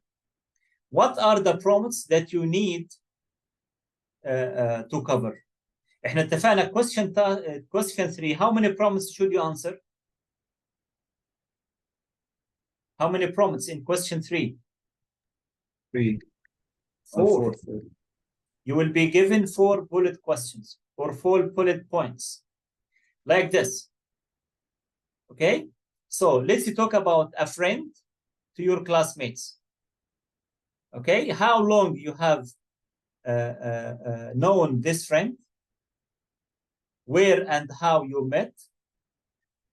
A: What are the prompts that you need to cover? احنا اتفقنا question 3, how many prompts should you answer? How many prompts in question 3?
C: 3.
A: 4.
C: 4.
A: You will be given 4 bullet questions or 4 bullet points like this. Okay, so let's talk about a friend to your classmates. Okay, how long you have known this friend, where and how you met,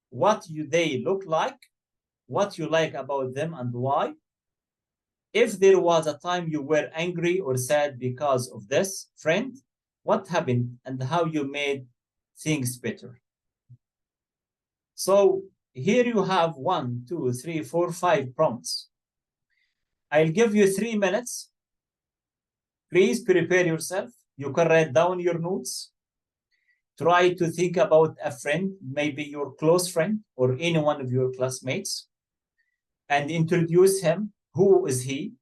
A: what they look like, what you like about them and why, if there was a time you were angry or sad because of this friend, what happened and how you made things better. So here you have 1, 2, 3, 4, 5 prompts. I'll give you 3 minutes. Please prepare yourself. You can write down your notes. Try to think about a friend, maybe your close friend or any one of your classmates, and introduce him. Who is he?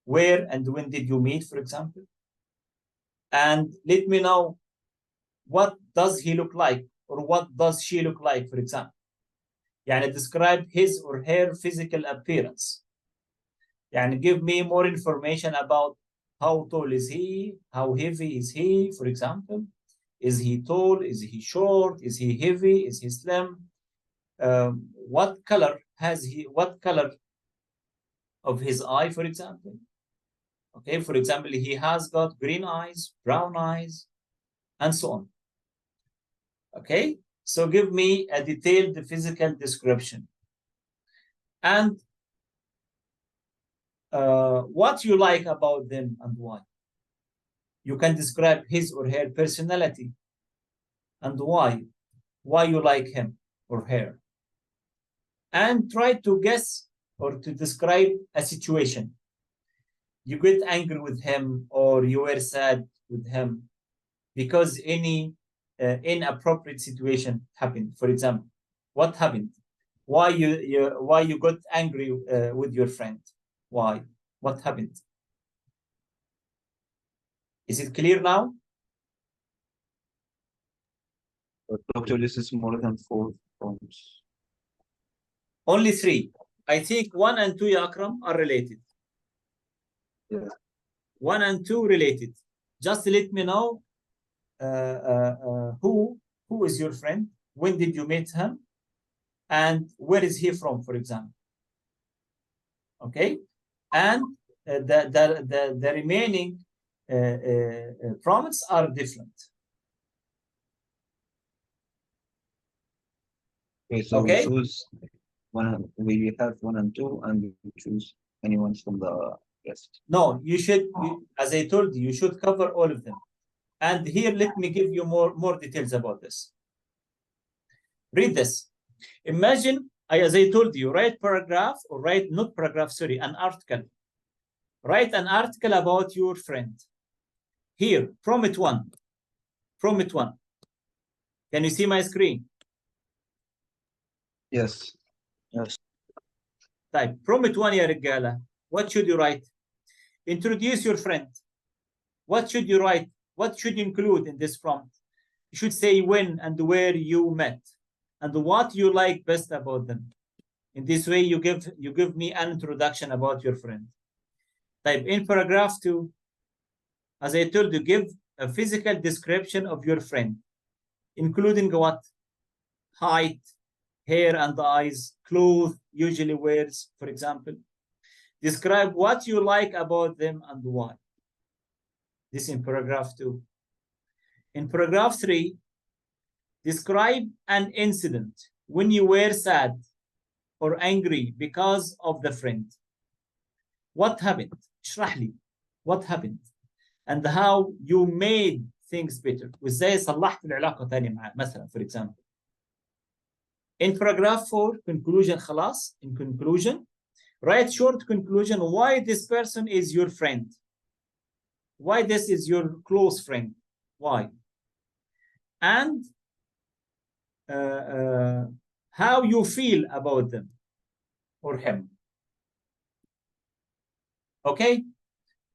A: Where and when did you meet, for example? And let me know, what does he look like or what does she look like, for example? يعني describe his or her physical appearance. يعني give me more information about how tall is he, how heavy is he, for example. Is he tall? Is he short? Is he heavy? Is he slim? What color has he? What color of his eye, for example? Okay, for example, he has got green eyes, brown eyes, and so on. Okay, so give me a detailed physical description. And what you like about them and why. You can describe his or her personality and why you like him or her. And try to guess or to describe a situation. You get angry with him or you were sad with him because any inappropriate situation happened. For example, what happened? Why you got angry with your friend? Why? What happened? Is it clear now?
C: Doctor, this is more than 4 prompts.
A: Only 3. I think 1 and 2, ya Akram, are related.
C: Yeah.
A: 1 and 2 related. Just let me know who is your friend, when did you meet him, and where is he from, for example. Okay, and the remaining prompts are different.
C: Okay, so
A: Okay.
C: we choose one. We have 1 and 2, and we choose anyone from the rest?
A: No, you should, as I told you, you should cover all of them. And here, let me give you more details about this. Read this. Imagine, as I told you, write paragraph, or write, not paragraph, sorry, an article. Write an article about your friend. Here, prompt one. Prompt one. Can you see my screen?
C: Yes.
A: Type prompt one يا رجالة. What should you write? Introduce your friend. What should you write? What should you include in this prompt? You should say when and where you met and what you like best about them. In this way, you give me an introduction about your friend. Type in paragraph 2. As I told you, give a physical description of your friend, including what? Height, hair and eyes, clothes usually wears, for example. Describe what you like about them and why. This in paragraph 2. In paragraph 3, describe an incident when you were sad or angry because of the friend. What happened? اشرح لي. What happened? And how you made things better. وازاي صلحت العلاقة تاني معاه مثلا, for example. In paragraph 4, conclusion خلاص. In conclusion, write short conclusion why this person is your friend. Why this is your close friend. Why? And how you feel about them or him. Okay?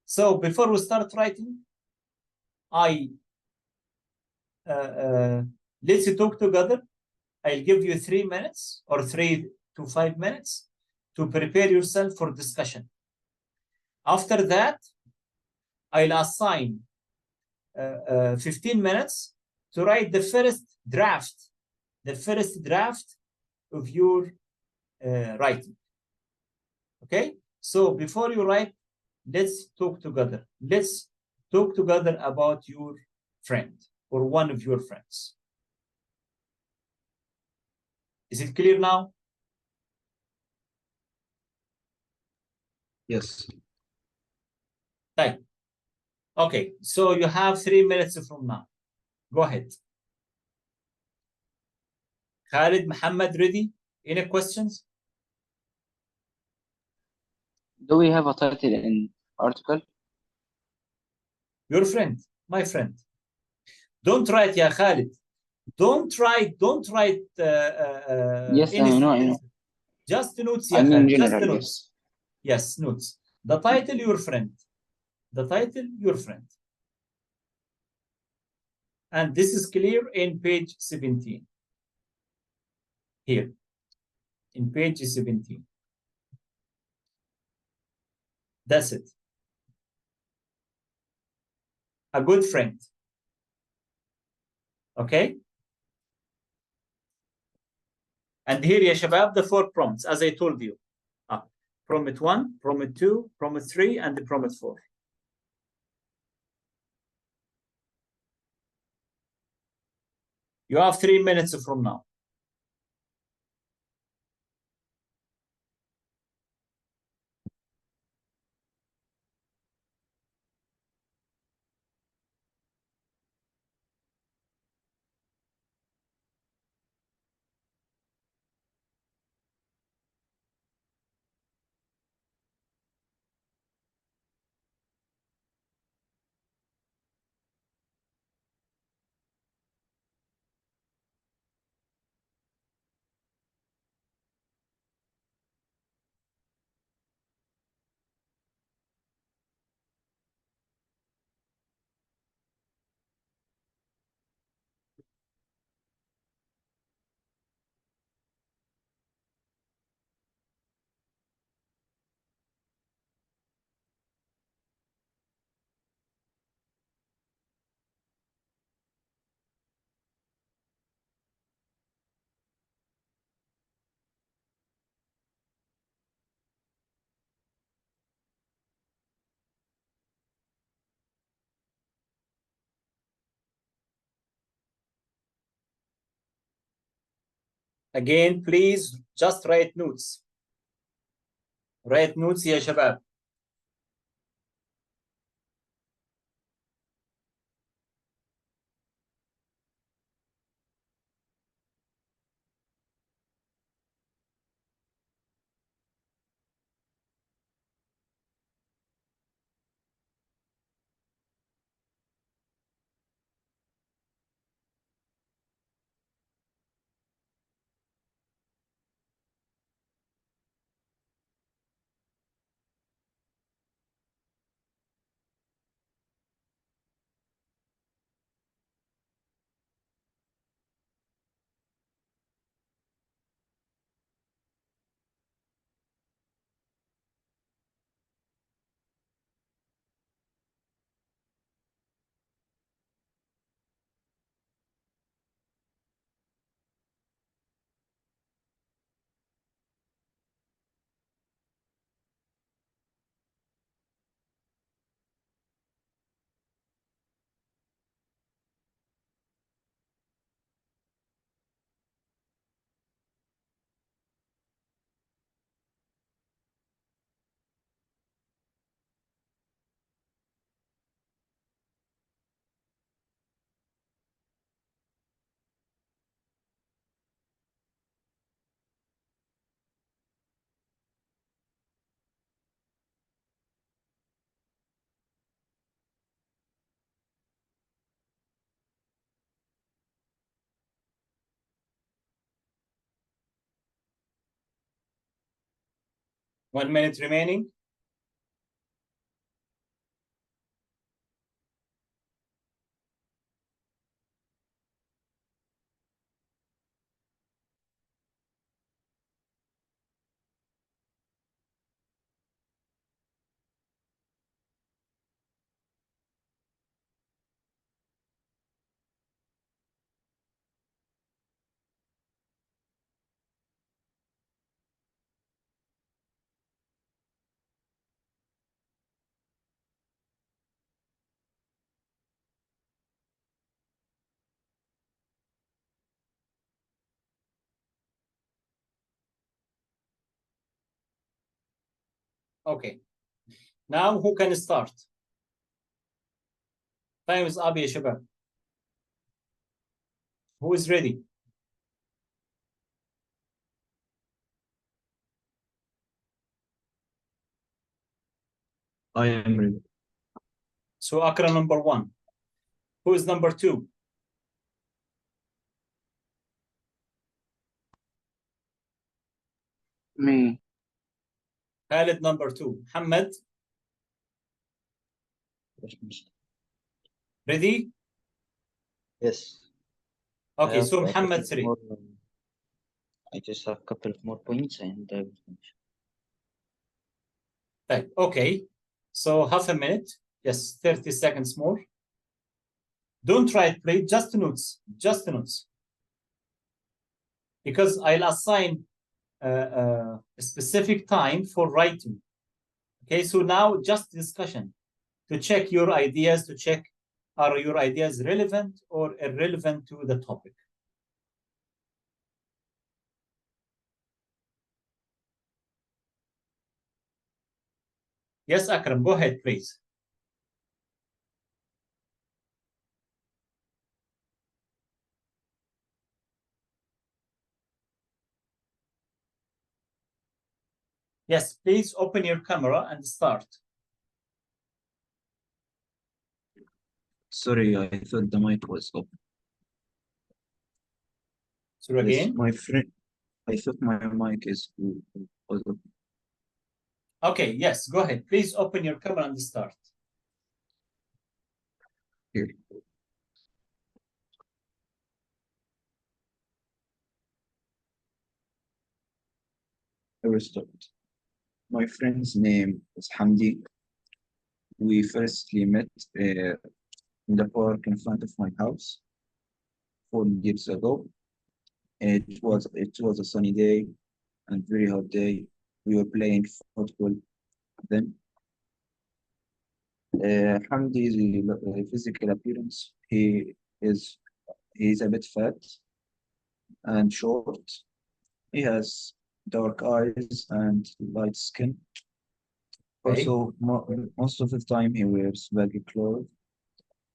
A: So before we start writing, let's talk together. I'll give you 3 minutes or 3 to 5 minutes to prepare yourself for discussion. After that, I'll assign 15 minutes to write the first draft of your writing. Okay? So before you write, let's talk together. Let's talk together about your friend or one of your friends. Is it clear now?
C: Yes.
A: Right. Okay, so you have 3 minutes from now. Go ahead. Khalid, Muhammad, ready? Any questions?
B: Do we have a title in article?
A: Your friend, my friend. Don't write, ya Khalid. Don't write.
B: Yes, I know.
A: Just notes,
B: I
A: ya
B: mean
A: Khalid. Just
B: general,
A: notes. Yes, notes. The title, your friend. The title, your friend. And this is clear in page 17. Here, in page 17. That's it. A good friend. Okay? And here, ya shabab, the 4 prompts, as I told you. Prompt 1, prompt 2, prompt 3, and the prompt 4. You have 3 minutes from now. Again, please just write notes. write notes يا شباب. One minute remaining. Okay. Now who can start? Time is up يا شباب. Who is ready?
C: I am ready.
A: So Akra number 1. Who is number 2?
B: Me.
A: Khalid number 2. Muhammad, ready?
D: Yes.
A: Okay,
D: I
A: so
D: have a
A: Muhammad
D: couple
A: 3.
D: more, I just have a couple of more points and I will finish.
A: Right, okay. So half a minute. Yes, 30 seconds more. Don't write, please. Just notes. Just notes. Because I'll assign a specific time for writing. Okay, so now just discussion to check your ideas, to check are your ideas relevant or irrelevant to the topic. Yes, Akram, go ahead, please. Yes, please open your camera and start.
C: Sorry, I thought the mic was open.
A: So
C: Yes,
A: again,
C: my friend, I thought my mic was open.
A: okay, yes, go ahead. Please open your camera and start.
C: Here. I will start. My friend's name is Hamdi. We firstly met in the park in front of my house 4 years ago. It was a sunny day and very hot day. We were playing football then. Hamdi's physical appearance, he's a bit fat and short. He has dark eyes and light skin.
A: Okay.
C: Also, most of the time he wears baggy clothes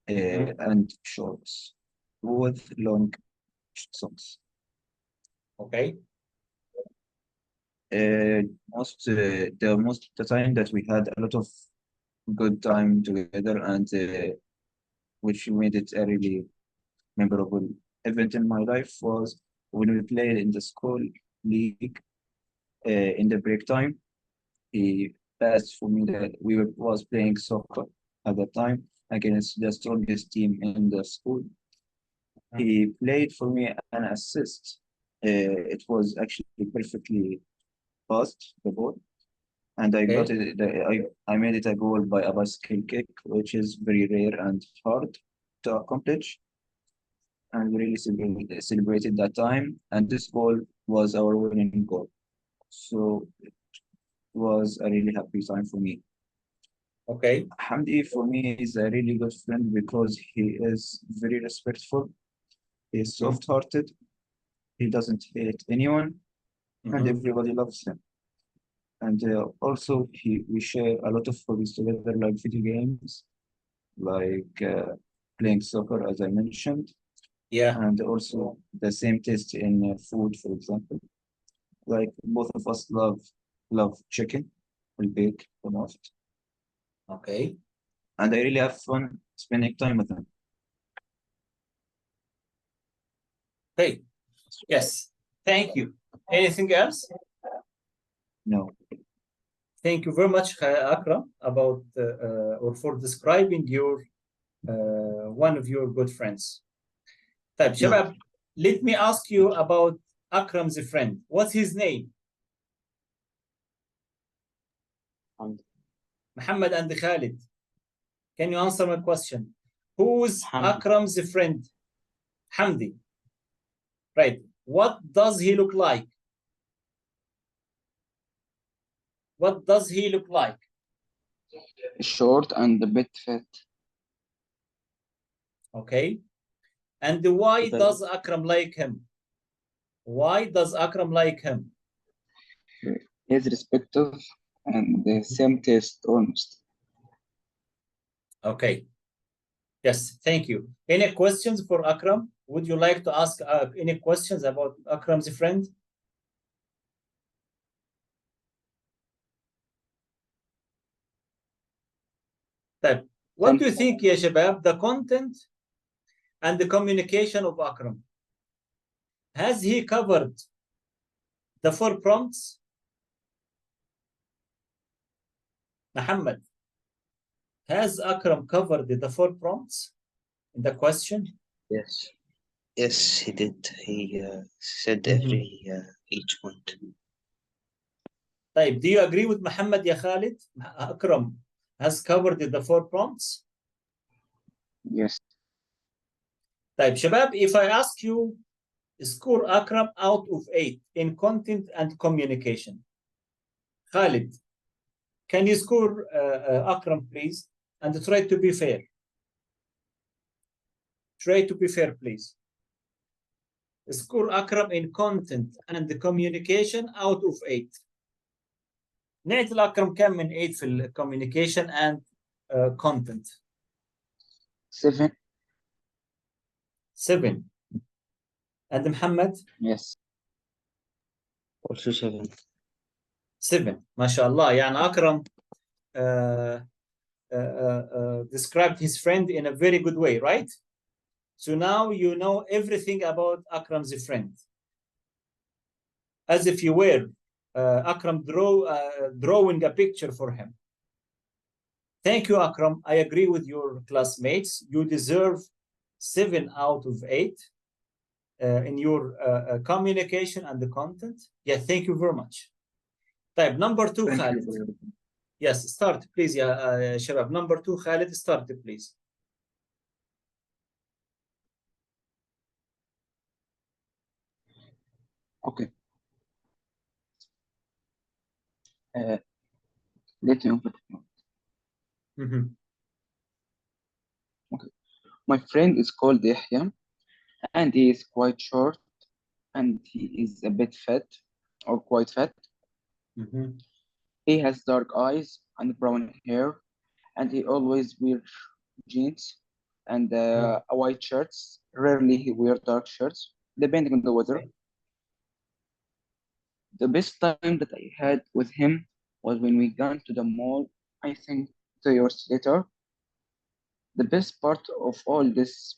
C: and shorts with long socks.
A: Okay.
C: Most of the time that we had a lot of good time together, and which made it a really memorable event in my life was when we played in the school league in the break time. He passed for me that was playing soccer at that time against the strongest team in the school. He played for me an assist. It was actually perfectly passed the ball, and I got
A: Okay.
C: it. I made it a goal by a bicycle kick, which is very rare and hard to accomplish. And we really celebrated that time. And this goal was our winning goal. So it was a really happy time for me.
A: Okay.
C: Hamdi, for me, is a really good friend because he is very respectful. He is soft-hearted. He doesn't hate anyone, and everybody loves him. And also, we share a lot of hobbies together, like video games, like playing soccer, as I mentioned,
A: Yeah.
C: and also the same taste in food, for example. Like both of us love chicken, we bake the most,
A: Okay.
C: and I really have fun spending time with him.
A: Okay. Yes. Thank you. Anything else?
C: No,
A: Thank you very much, Akram, about or for describing your one of your good friends. طيب شباب, let me ask you about Akram's friend. What's his name? Muhammad and Khalid. Can you answer my question? Who's Akram's friend? Hamdi. Right. What does he look like? What does he look like?
B: Short and a bit fat.
A: Okay. And why does Akram like him? Why does Akram like him?
B: He's respectful and the same taste, honest.
A: Okay. Yes, thank you. Any questions for Akram? Would you like to ask any questions about Akram's friend? طيب, what do you think, يا شباب, the content and the communication of Akram? Has he covered the 4 prompts? Muhammad, has Akram covered the 4 prompts in the question?
D: Yes. Yes, he did. He said each point.
A: طيب, do you agree with Muhammad, ya Khalid? Akram has covered the 4 prompts?
B: Yes.
A: طيب, شباب, if I ask you, score Akram out of 8 in content and communication. Khalid, can you score Akram, please? And try to be fair. Try to be fair, please. Score Akram in content and communication out of 8. نعطي الأكرم كم من 8 في ال communication and content?
B: 7.
A: 7. And Muhammad?
B: Yes.
D: Also 7.
A: 7. ما شاء الله. يعني أكرم described his friend in a very good way, right? So now you know everything about Akram's friend. As if you were Akram drawing a picture for him. Thank you, Akram. I agree with your classmates. You deserve 7 out of 8 in your communication and the content. Yeah, thank you very much. طيب, number 2,
C: thank
A: Khalid.
C: you.
A: Yes, start, please, يا شباب. Number 2, Khalid, start, please.
B: Okay. Let me open it. Okay. My friend is called Yahya, and he is quite short, and he is a bit fat. or quite fat.
A: Mhm.
B: He has dark eyes and brown hair, and he always wears jeans and white shirts. Rarely he wears dark shirts, depending on the weather.
A: Okay.
B: The best time that I had with him was when we gone to the mall, I think 2 years later. The best part of all this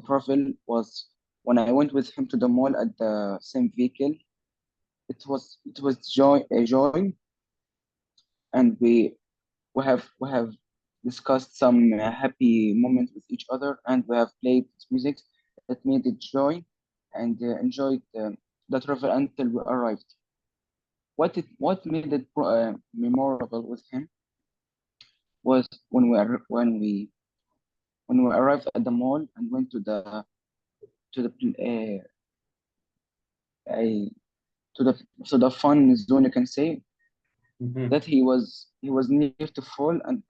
B: travel was when I went with him to the mall at the same vehicle. It was joy, and we have discussed some happy moments with each other, and we have played music that made it joy, and enjoyed the travel until we arrived. What made it memorable with him was when we arrived at the mall and went to the uh, to the fun zone, you can say
A: Mhm.
B: that he was near to fall, and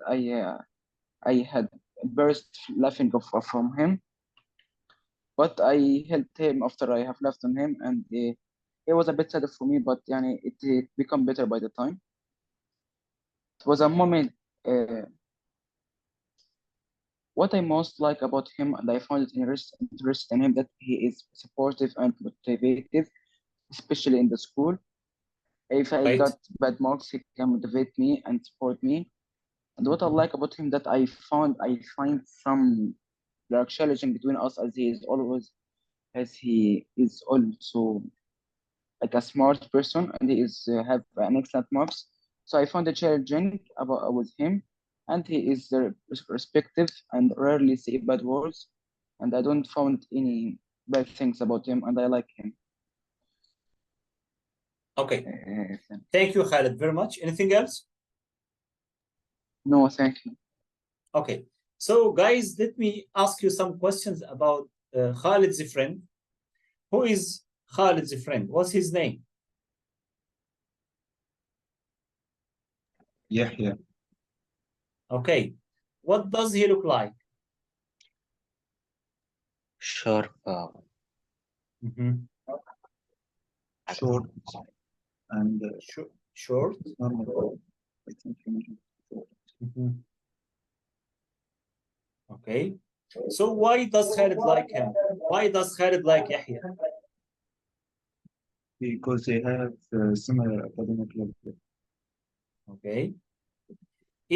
B: I had burst laughing from him, but I helped him after I have left on him, and it was a bit sad for me, but it became better by the time. It was a moment. Uh, what I most like about him, and I found it interesting in him, that he is supportive and motivative, especially in the school. If I
A: Right.
B: got bad marks, he can motivate me and support me. And what I
A: Mhm.
B: like about him, that I find some dark challenging between us, as he is also like a smart person, and he is have an excellent marks. So I found it challenging about with him, and he is respective and rarely say bad words, and I don't found any bad things about him, and I like him.
A: Okay.
B: Uh,
A: Thank you, Khalid, very much. Anything else?
B: no, thank you.
A: Okay. So, guys, let me ask you some questions about Khalid's friend. Who is Khalid's friend? What's his name?
C: Yahya.
A: Okay. What does he look like?
D: Sharp.
A: Mhm.
C: Short and
A: Short.
C: normal. I think you mentioned short.
A: Mhm. Okay. So why does Khalid like him? Why does Khalid like Yahya?
C: Because they have similar academic level.
A: Okay.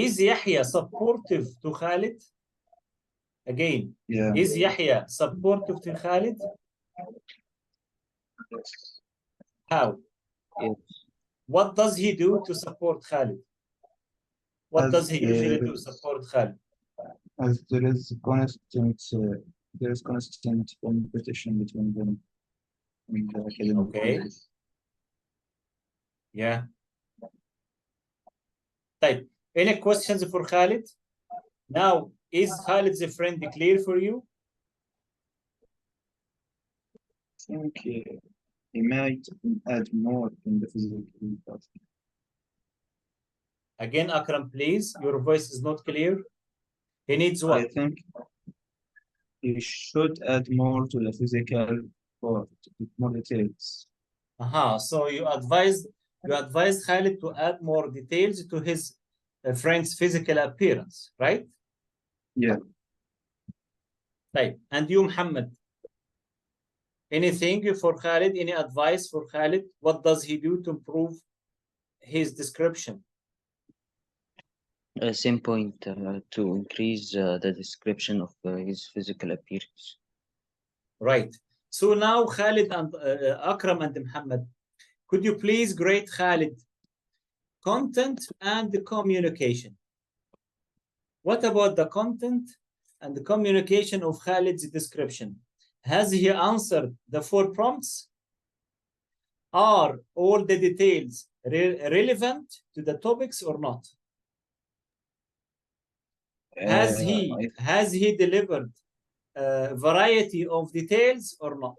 A: Is Yahya supportive to Khalid? Again,
C: Yeah.
A: is Yahya supportive to Khalid?
C: Yes.
A: How?
D: Yes.
A: What does he do to support Khalid? What does
C: As
A: he usually
C: there
A: do to
C: is
A: support Khalid?
C: as there is constant competition between them in the academic
A: Okay.
C: field.
A: Yeah. طيب. Any questions for Khalid? Now, is Khalid's friend clear for you?
C: I think he might add more in the physical part.
A: Again, Akram, please. Your voice is not clear. He needs
C: I
A: what?
C: think he should add more to the physical part, with more details.
A: So you advised Khalid to add more details to his friend's physical appearance, right?
C: Yeah.
A: Right. And you, Muhammad, anything for Khalid? Any advice for Khalid? What does he do to improve his description?
D: Same point to increase the description of his physical appearance.
A: Right. So now Khalid and Akram and Muhammad, could you please grade Khalid content and the communication? What about the content and the communication of Khalid's description? Has he answered the 4 prompts? Are all the details relevant to the topics or not? Has he
C: I
A: has he delivered a variety of details or not?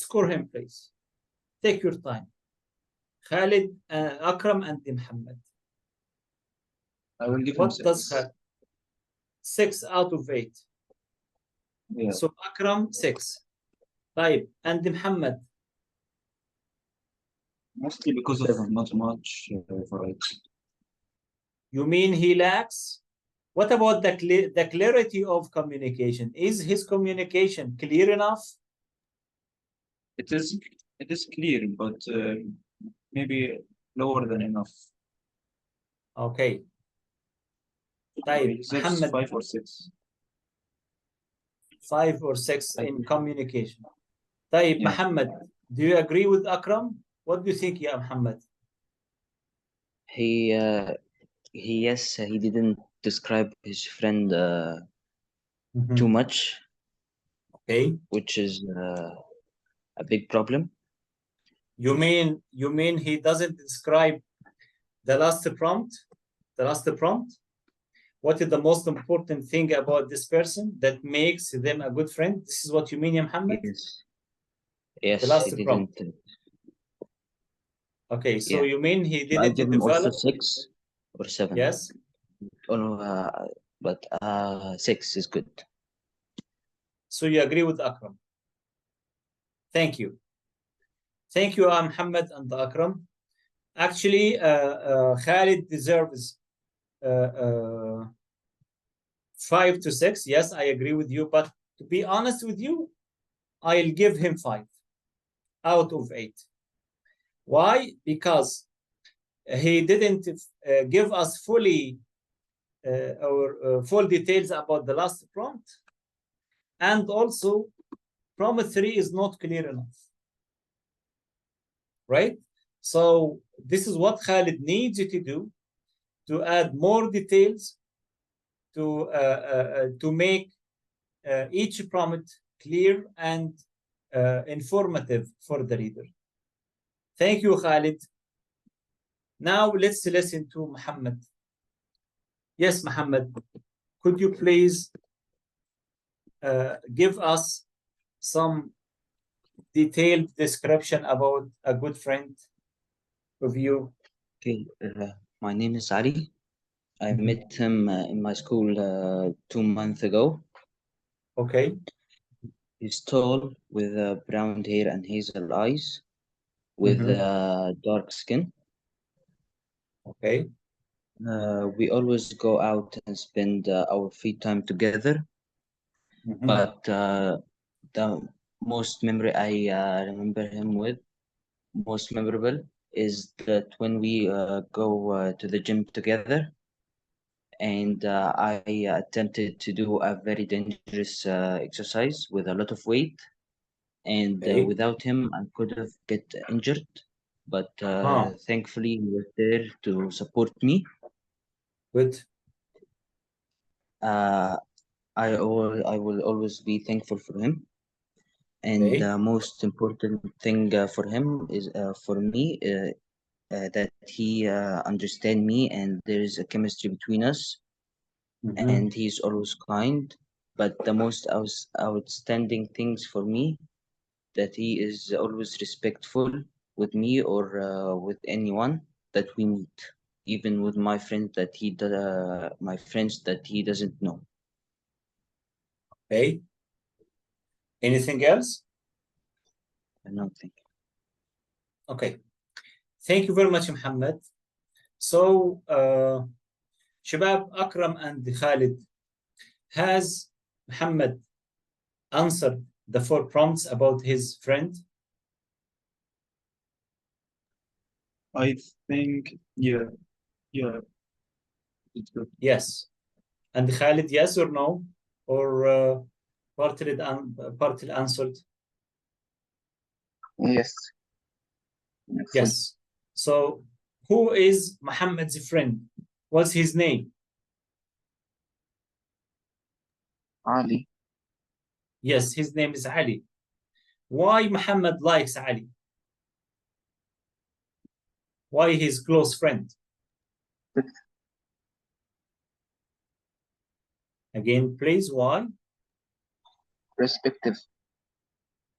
A: Score him, please. Take your time. Khalid, Akram, and Muhammad.
C: I will give him
A: What does
C: 6.
A: Khalid? 6 out of 8.
C: Yeah.
A: So Akram, 6. طيب, and Muhammad?
C: Mostly because of not much variety.
A: You mean he lacks? What about the clarity of communication? Is his communication clear enough?
C: It is clear, but maybe lower than enough.
A: Okay. طيب,
C: He says
A: Muhammad,
C: 5 or 6.
A: 5 or 6 in communication. طيب,
C: Yeah.
A: Muhammad, do you agree with Akram? What do you think, yeah, Muhammad?
D: He yes, he didn't describe his friend too much,
A: Okay.
D: which is a big problem.
A: You mean he doesn't describe the last prompt? The last prompt? What is the most important thing about this person that makes them a good friend? This is what you mean, ya Muhammad?
D: Yes.
A: The
D: Yes,
A: last
D: he
A: prompt.
D: didn't.
A: Okay, so
D: Yeah.
A: you mean he
D: So I
A: didn't
D: give him also
A: develop?
D: 6 or 7.
A: Yes.
D: Oh no, but 6 is good.
A: So you agree with Akram. Thank you. Thank you, Muhammad and Akram. Actually, Khalid deserves 5 to 6. Yes, I agree with you. But to be honest with you, I'll give him 5 out of 8. Why? Because he didn't give us fully full details about the last prompt. And also, prompt 3 is not clear enough. Right? So this is what Khalid needs you to do, to add more details, to make each prompt clear and informative for the reader. Thank you, Khalid. Now let's listen to Muhammad. Yes, Muhammad, could you please give us some detailed description about a good friend of you?
D: Okay, my name is Ali. I met him in my school 2 months ago.
A: Okay.
D: He's tall with brown hair and hazel eyes, with dark skin.
A: Okay.
D: We always go out and spend our free time together. But the most memory I remember him with, most memorable, is that when we go to the gym together, and I attempted to do a very dangerous exercise with a lot of weight, and
A: Okay.
D: without him I could have get injured, but thankfully he was there to support me.
A: Good.
D: I will always be thankful for him. And
A: Okay.
D: the most important thing for him is for me that he understand me, and there is a chemistry between us, and he's always kind. But the most outstanding things for me, that he is always respectful with me or with anyone that we meet, even with my friends that he doesn't know.
A: Okay. Anything else?
D: No, thank you.
A: Okay. Thank you very much, Muhammad. So, Shabab, Akram and Khalid, has Muhammad answered the 4 prompts about his friend?
C: I think, yeah. It's good.
A: Yes. And Khalid, yes or no? Or partly answered?
B: Yes.
A: Yes. So, who is Muhammad's friend? What's his name?
B: Ali.
A: Yes, his name is Ali. Why Muhammad likes Ali? Why his close friend? Again, please, why?
B: Respective.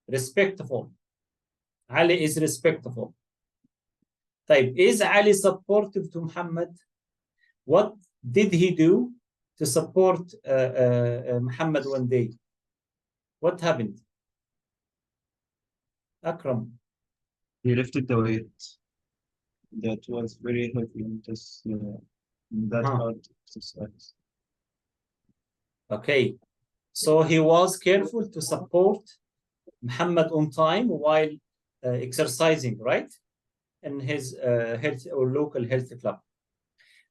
A: Respectful. Ali is respectful. طيب, is Ali supportive to Muhammad? What did he do to support Muhammad one day? What happened? Akram.
C: He lifted the weight. that was very helpful in this in that hard exercise.
A: Okay, so he was careful to support Muhammad on time while exercising, right? In his health or local health club.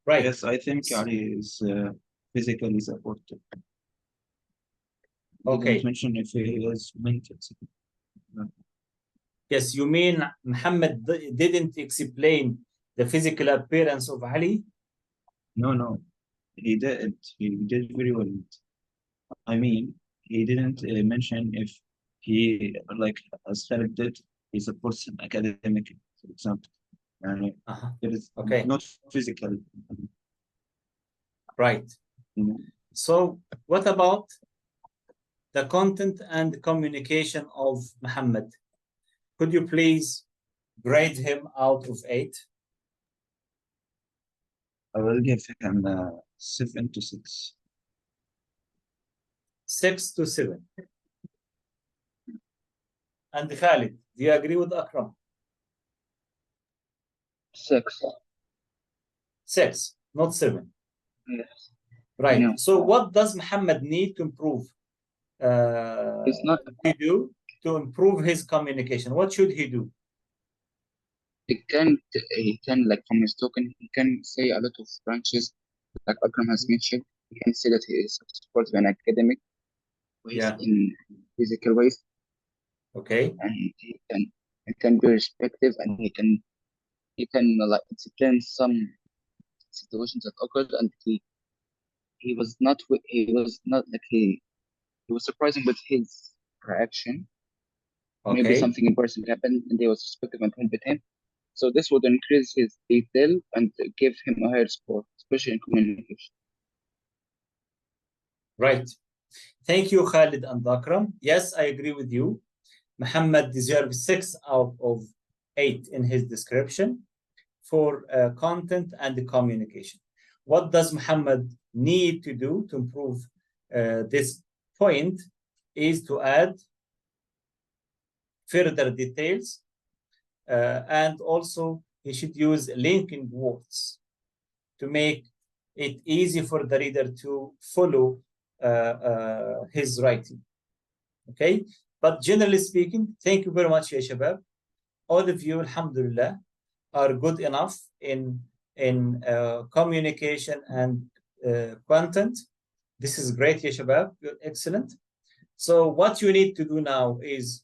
A: Right.
C: Yes, I think Ali is physically supported.
A: Okay.
C: Didn't mention if he is mentally supported. No.
A: Yes, you mean Muhammad didn't explain the physical appearance of Ali?
C: No, he did. He did very well. I mean, he didn't mention if he, like as Khalid did, he supports him academically, for example. And it is
A: Okay.
C: not physical.
A: Right. So what about the content and communication of Muhammad? Could you please grade him out of 8?
C: I will give him 7 to 6.
A: 6 to 7. And Khalid, do you agree with Akram?
B: 6.
A: 6, not 7.
B: Yes.
A: Right.
B: No.
A: So what does Muhammad need to improve?
B: It's not.
A: He do to improve his communication. What should he do?
B: He can, like from his token, he can say a lot of branches, like Akram has mentioned. He can say that he is supportive in academic ways,
A: Yeah.
B: in physical ways,
A: Okay.
B: and he can be respectful, and he can like explain some situations that occurred, and he was not like he was surprising with his reaction. Maybe
A: Okay.
B: something important happened, and they was respectful and helped him. So this would increase his detail and give him a higher score, especially in communication.
A: Right. Thank you, Khalid and Akram. Yes, I agree with you. Muhammad deserves 6 out of 8 in his description for content and communication. What does Muhammad need to do to improve this point is to add further details, and also he should use linking words to make it easy for the reader to follow his writing. Okay, but generally speaking, thank you very much, ya shabab. All of you, alhamdulillah, are good enough in communication and content. This is great, ya shabab. You're excellent. So what you need to do now is,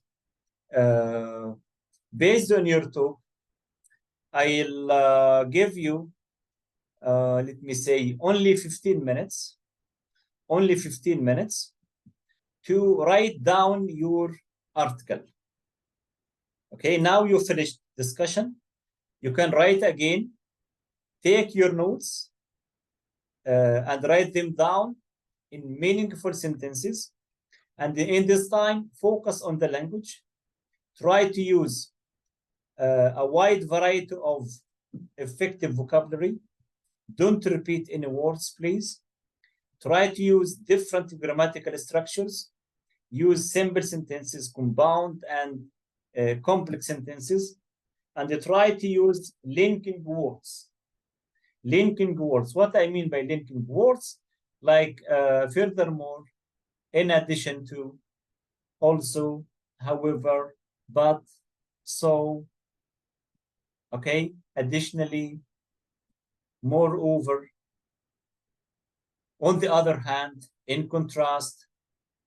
A: based on your talk, I'll give you, let me say, only 15 minutes. Only 15 minutes to write down your article. Okay, now you finished discussion. You can write again, take your notes and write them down in meaningful sentences. And in this time, focus on the language. Try to use a wide variety of effective vocabulary. Don't repeat any words, please. Try to use different grammatical structures. Use simple sentences, compound and complex sentences, and try to use linking words. Linking words. What I mean by linking words, like furthermore, in addition to, also, however, but, so, okay, additionally, moreover, on the other hand, in contrast.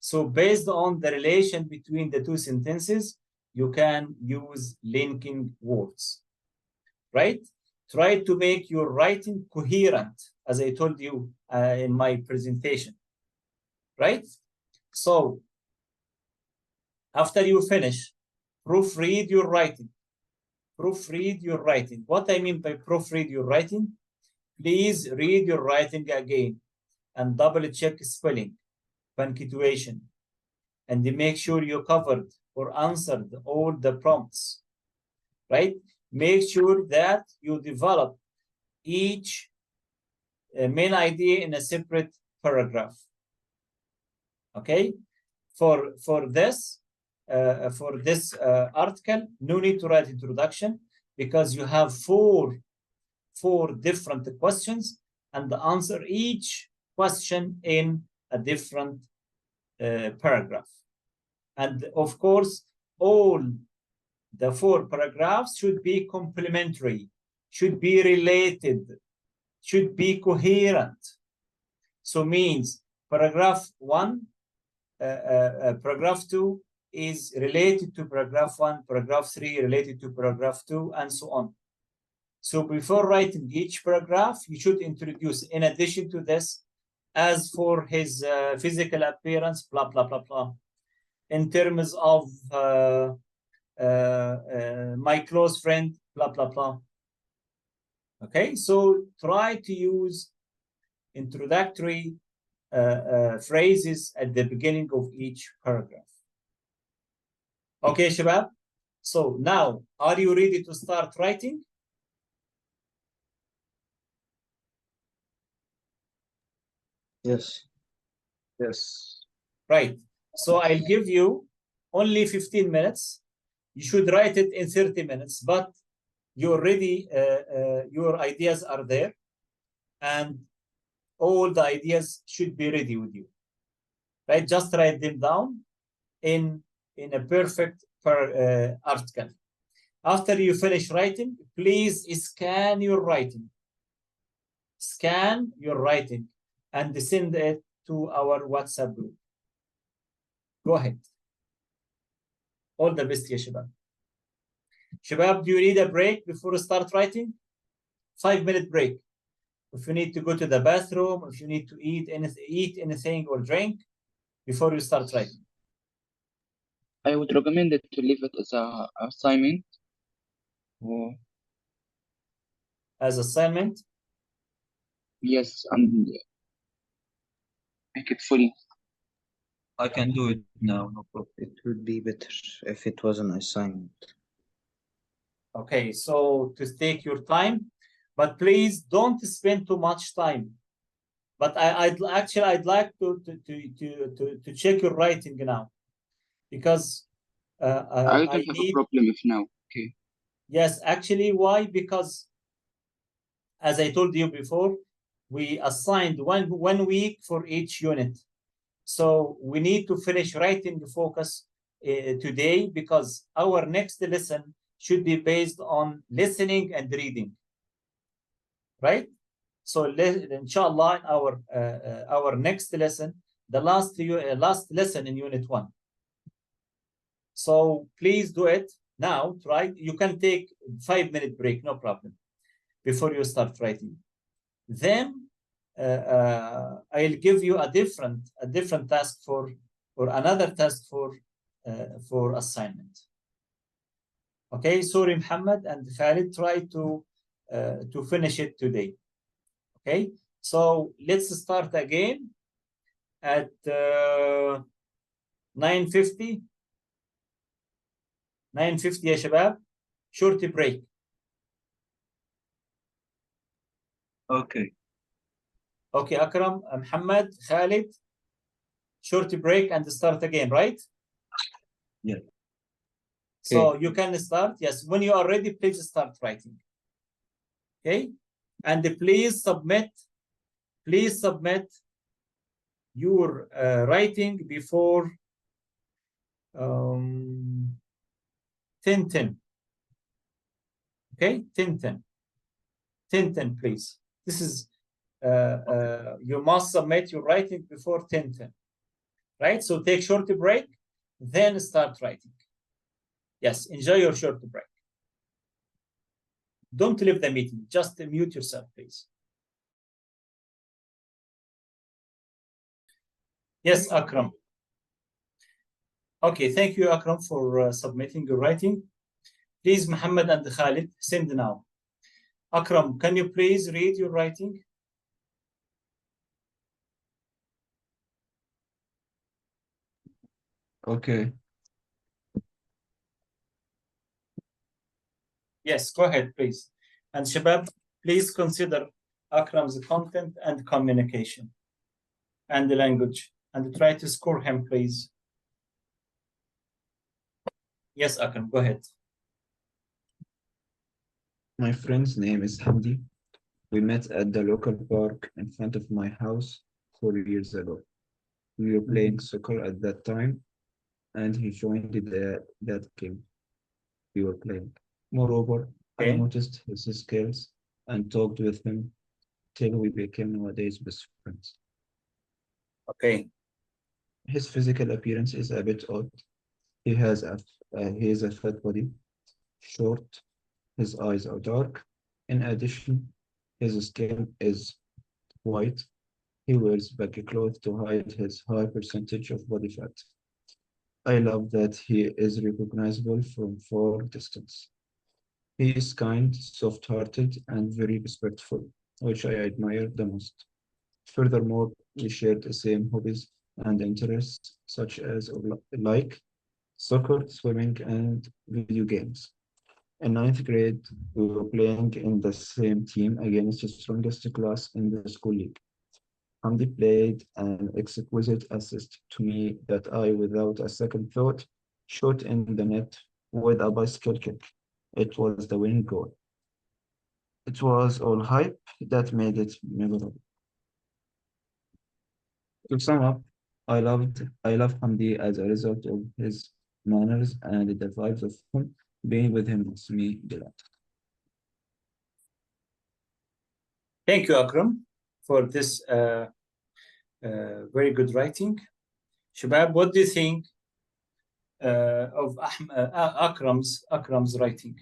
A: So based on the relation between the two sentences, you can use linking words, right? Try to make your writing coherent, as I told you in my presentation, right? So after you finish, proofread your writing. Proofread your writing. What I mean by proofread your writing, please read your writing again and double check spelling, punctuation, and make sure you covered or answered all the prompts, right? Make sure that you develop each main idea in a separate paragraph, okay? For this article, no need to write introduction. because you have four different questions and answer each question in a different paragraph. And of course, all the 4 paragraphs should be complementary, should be related, should be coherent. So means paragraph 1, paragraph 2 is related to paragraph 1, paragraph 3 related to paragraph 2, and so on. So before writing each paragraph, you should introduce, in addition to this, as for his physical appearance, blah, blah, blah, blah. In terms of my close friend, blah, blah, blah. Okay, so try to use introductory phrases at the beginning of each paragraph. Okay, Shabab? So now, are you ready to start writing?
D: Yes.
C: Yes.
A: Right. So I'll give you only 15 minutes. You should write it in 30 minutes, but you already, your ideas are there, and all the ideas should be ready with you. Right? Just write them down in a perfect article. After you finish writing, please scan your writing. Scan your writing and send it to our WhatsApp group. Go ahead. All the best, ya Shabab. Shabab, do you need a break before you start writing? 5-minute break. If you need to go to the bathroom, if you need to eat anything or drink before you start writing.
B: I would recommend it to leave it as a assignment. Or
A: As assignment?
B: yes, and make it fully.
C: I can do it now, no problem.
D: It would be better if it was an assignment.
A: Okay, so to take your time, but please don't spend too much time. But I'd like to check your writing now, because
B: I don't have a problem if now. Okay.
A: Yes, actually, why? Because as I told you before, we assigned one week for each unit. So we need to finish writing the focus today, because our next lesson should be based on listening and reading, right? So inshallah, our next lesson, the last lesson in unit 1. So please do it now. Try. You can take 5-minute break, no problem, before you start writing. Then I'll give you a different task or another task for assignment. Okay, sorry, Muhammad and Khalid, try to finish it today. Okay, so let's start again at 9:50. 9:50 يا شباب. Short break.
C: Okay.
A: Okay, Akram, Muhammad, Khalid, short break and start again, right?
C: Yeah.
A: So you can start. Yes, when you are ready, please start writing. Okay, and please submit your writing before 10:10. Okay, 10:10. 10:10, please. This is you must submit your writing before 10:10. Right? So take short break, then start writing. Yes, enjoy your short break. Don't leave the meeting. Just mute yourself, please. Yes, Akram. Okay, thank you, Akram, for submitting your writing. Please, Muhammad and Khalid, send now. Akram, can you please read your writing?
C: Okay.
A: Yes, go ahead, please. And Shabab, please consider Akram's content and communication and the language, and try to score him, please. Yes, Akram, go ahead.
C: My friend's name is Hamdi. We met at the local park in front of my house 4 years ago. We were playing soccer at that time, and he joined that game we were playing. Moreover, I
A: Okay.
C: noticed his skills and talked with him till we became nowadays best friends.
A: Okay.
C: His physical appearance is a bit odd. He has a fat body, short, his eyes are dark. In addition, his skin is white. He wears baggy clothes to hide his high percentage of body fat. I love that he is recognizable from far distance. He is kind, soft-hearted, and very respectful, which I admire the most. Furthermore, we share the same hobbies and interests, such as like soccer, swimming, and video games. In ninth grade, we were playing in the same team against the strongest class in the school league. Hamdi played an exquisite assist to me that I, without a second thought, shot in the net with a bicycle kick. It was the winning goal. It was all hype that made it memorable. To sum up, I love Hamdi as a result of his manners and the vibes of him. Being with him makes me delighted.
A: Thank you, Akram, for this very good writing. Shabab, what do you think of Akram's writing?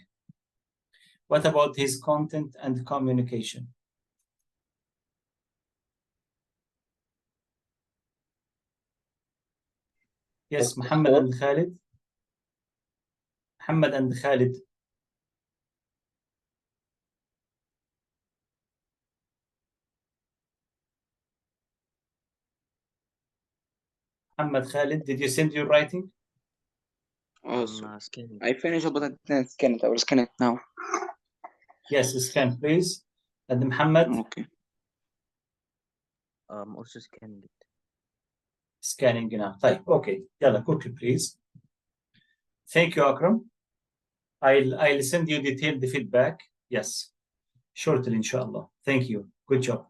A: What about his content and communication? Yes, Muhammad and Khalid. Muhammad and Khalid. Muhammad Khalid, did you send your writing?
B: Also,
D: scanning.
B: I finished it, but I didn't scan it. I will scan it now.
A: Yes, scan, please. And Muhammad,
B: Okay.
D: Also scanning it.
A: scanning now. طيب, okay. يلا, quickly, please. Thank you, Akram. I'll send you detailed feedback. Yes, shortly, inshallah. Thank you. Good job.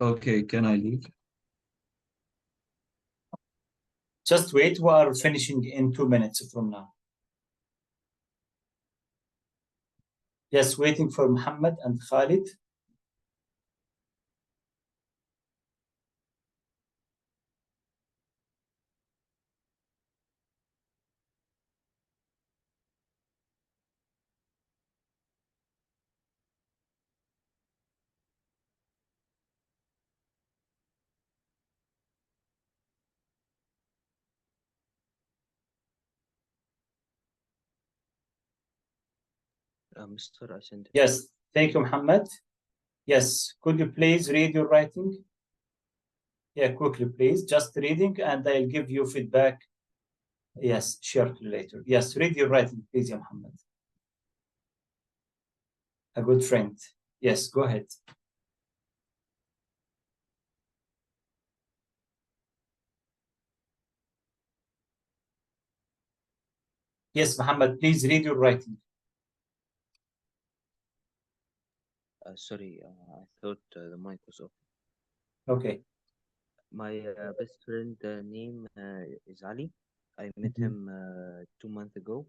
C: Okay, can I leave?
A: Just wait. We are finishing in 2 minutes from now. Yes, waiting for Muhammad and Khalid.
D: Mr. I sent it.
A: Yes, thank you, Muhammad. Yes, could you please read your writing? Yeah, quickly, please. Just reading, and I'll give you feedback. Yes, shortly later. Yes, read your writing, please, ya Muhammad. A good friend. Yes, go ahead. Yes, Muhammad, please read your writing.
D: Sorry, I thought the mic was off.
A: Okay.
D: My best friend name is Ali. I met him 2 months ago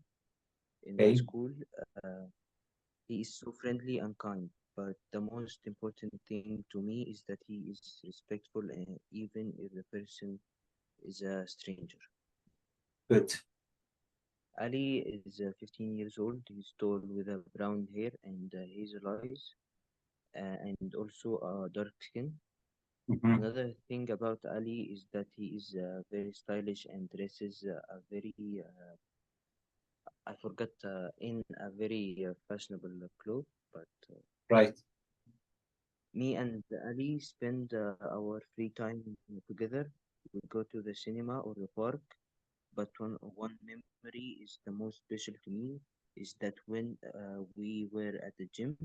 D: in my
A: Okay.
D: school. Uh, he is so friendly and kind, but the most important thing to me is that he is respectful, even if the person is a stranger.
A: Good.
D: Ali is 15 years old. He's tall with a brown hair and hazel eyes, and also dark skin. Another thing about Ali is that he is very stylish and dresses a very, I forgot, in a very fashionable clothes. But
A: Right.
D: me and Ali spend our free time together. We go to the cinema or the park. But one memory is the most special to me is that when we were at the gym,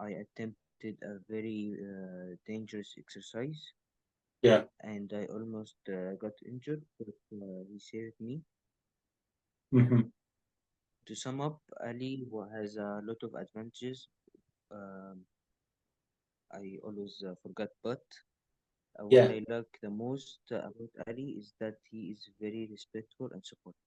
D: I attempted a very dangerous exercise.
A: Yeah.
D: and I almost got injured, but he saved me.
A: Mhm.
D: To sum up, Ali has a lot of advantages. Um, I always forgot, but what
A: Yeah.
D: I like the most about Ali is that he is very respectful and supportive.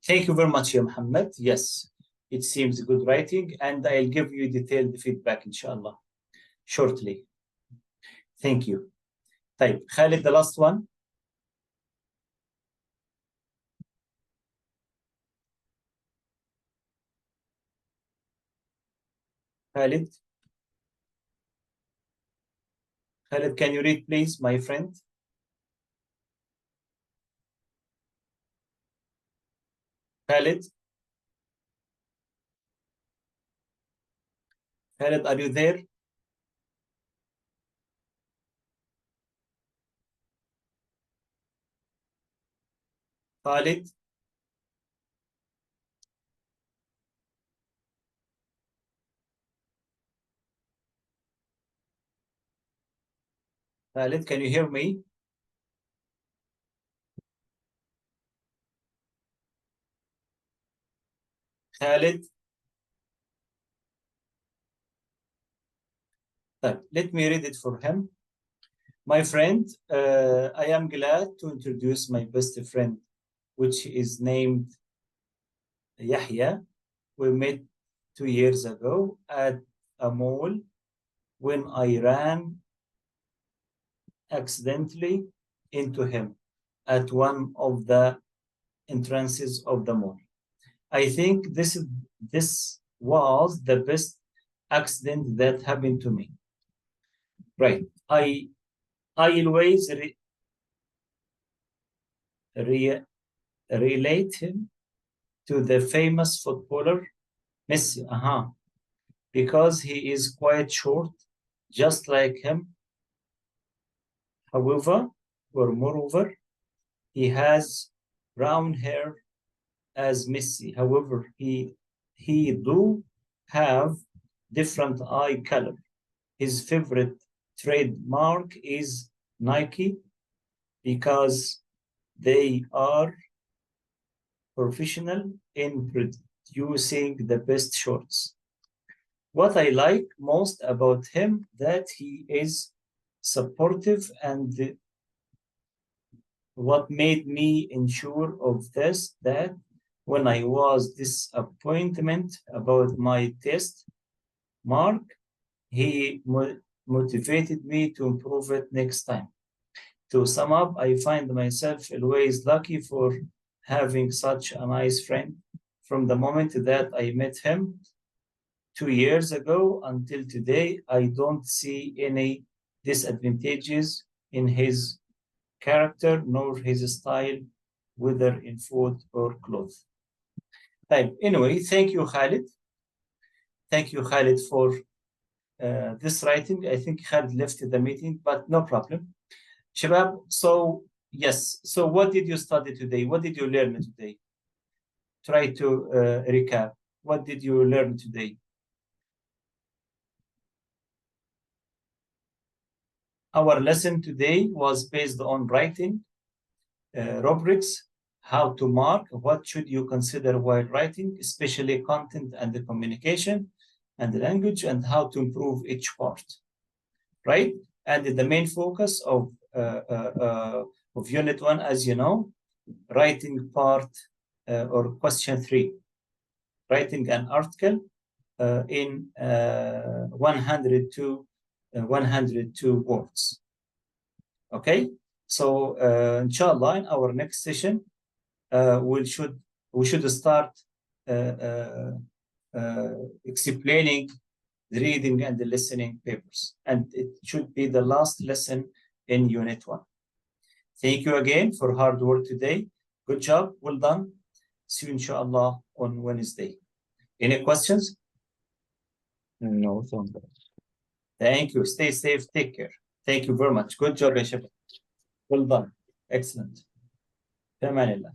A: Thank you very much, ya Muhammad. Yes, it seems good writing, and I'll give you detailed feedback, inshallah, shortly. Thank you. Khalid, the last one. Khalid. Khalid, can you read, please, my friend? Khalid. Khalid, are you there? Khalid. Khalid, can you hear me? Khalid. Let me read it for him. My friend, I am glad to introduce my best friend, which is named Yahya. We met 2 years ago at a mall when I ran accidentally into him at one of the entrances of the mall. I think this was the best accident that happened to me. Right. I always relate him to the famous footballer Messi. Because he is quite short, just like him. However, or moreover, he has brown hair as Messi. However, he do have different eye color. His favorite trademark is Nike because they are professional in producing the best shorts. What I like most about him that he is supportive, and what made me ensure of this that when I was disappointed about my test mark, he motivated me to improve it next time. To sum up, I find myself always lucky for having such a nice friend. From the moment that I met him 2 years ago until today, I don't see any disadvantages in his character nor his style, whether in food or clothes. Anyway, thank you, Khalid. Thank you, Khalid, for this writing. I think Khalid left the meeting, but no problem. Shabab, so yes, so what did you study today? What did you learn today? Try to recap. What did you learn today? Our lesson today was based on writing, rubrics, how to mark, what should you consider while writing, especially content and the communication and the language, and how to improve each part, right? And the main focus of Unit 1, as you know, writing part or question 3, writing an article in 102 words. Okay, so inshallah, in our next session, we should start explaining the reading and the listening papers, and it should be the last lesson in Unit 1. Thank you again for hard work today. Good job, well done. See you inshallah on Wednesday. Any questions?
C: No, thank you.
A: Thank you. Stay safe. Take care. Thank you very much. Good job, Reshabah. Well done. Excellent. في أمان الله.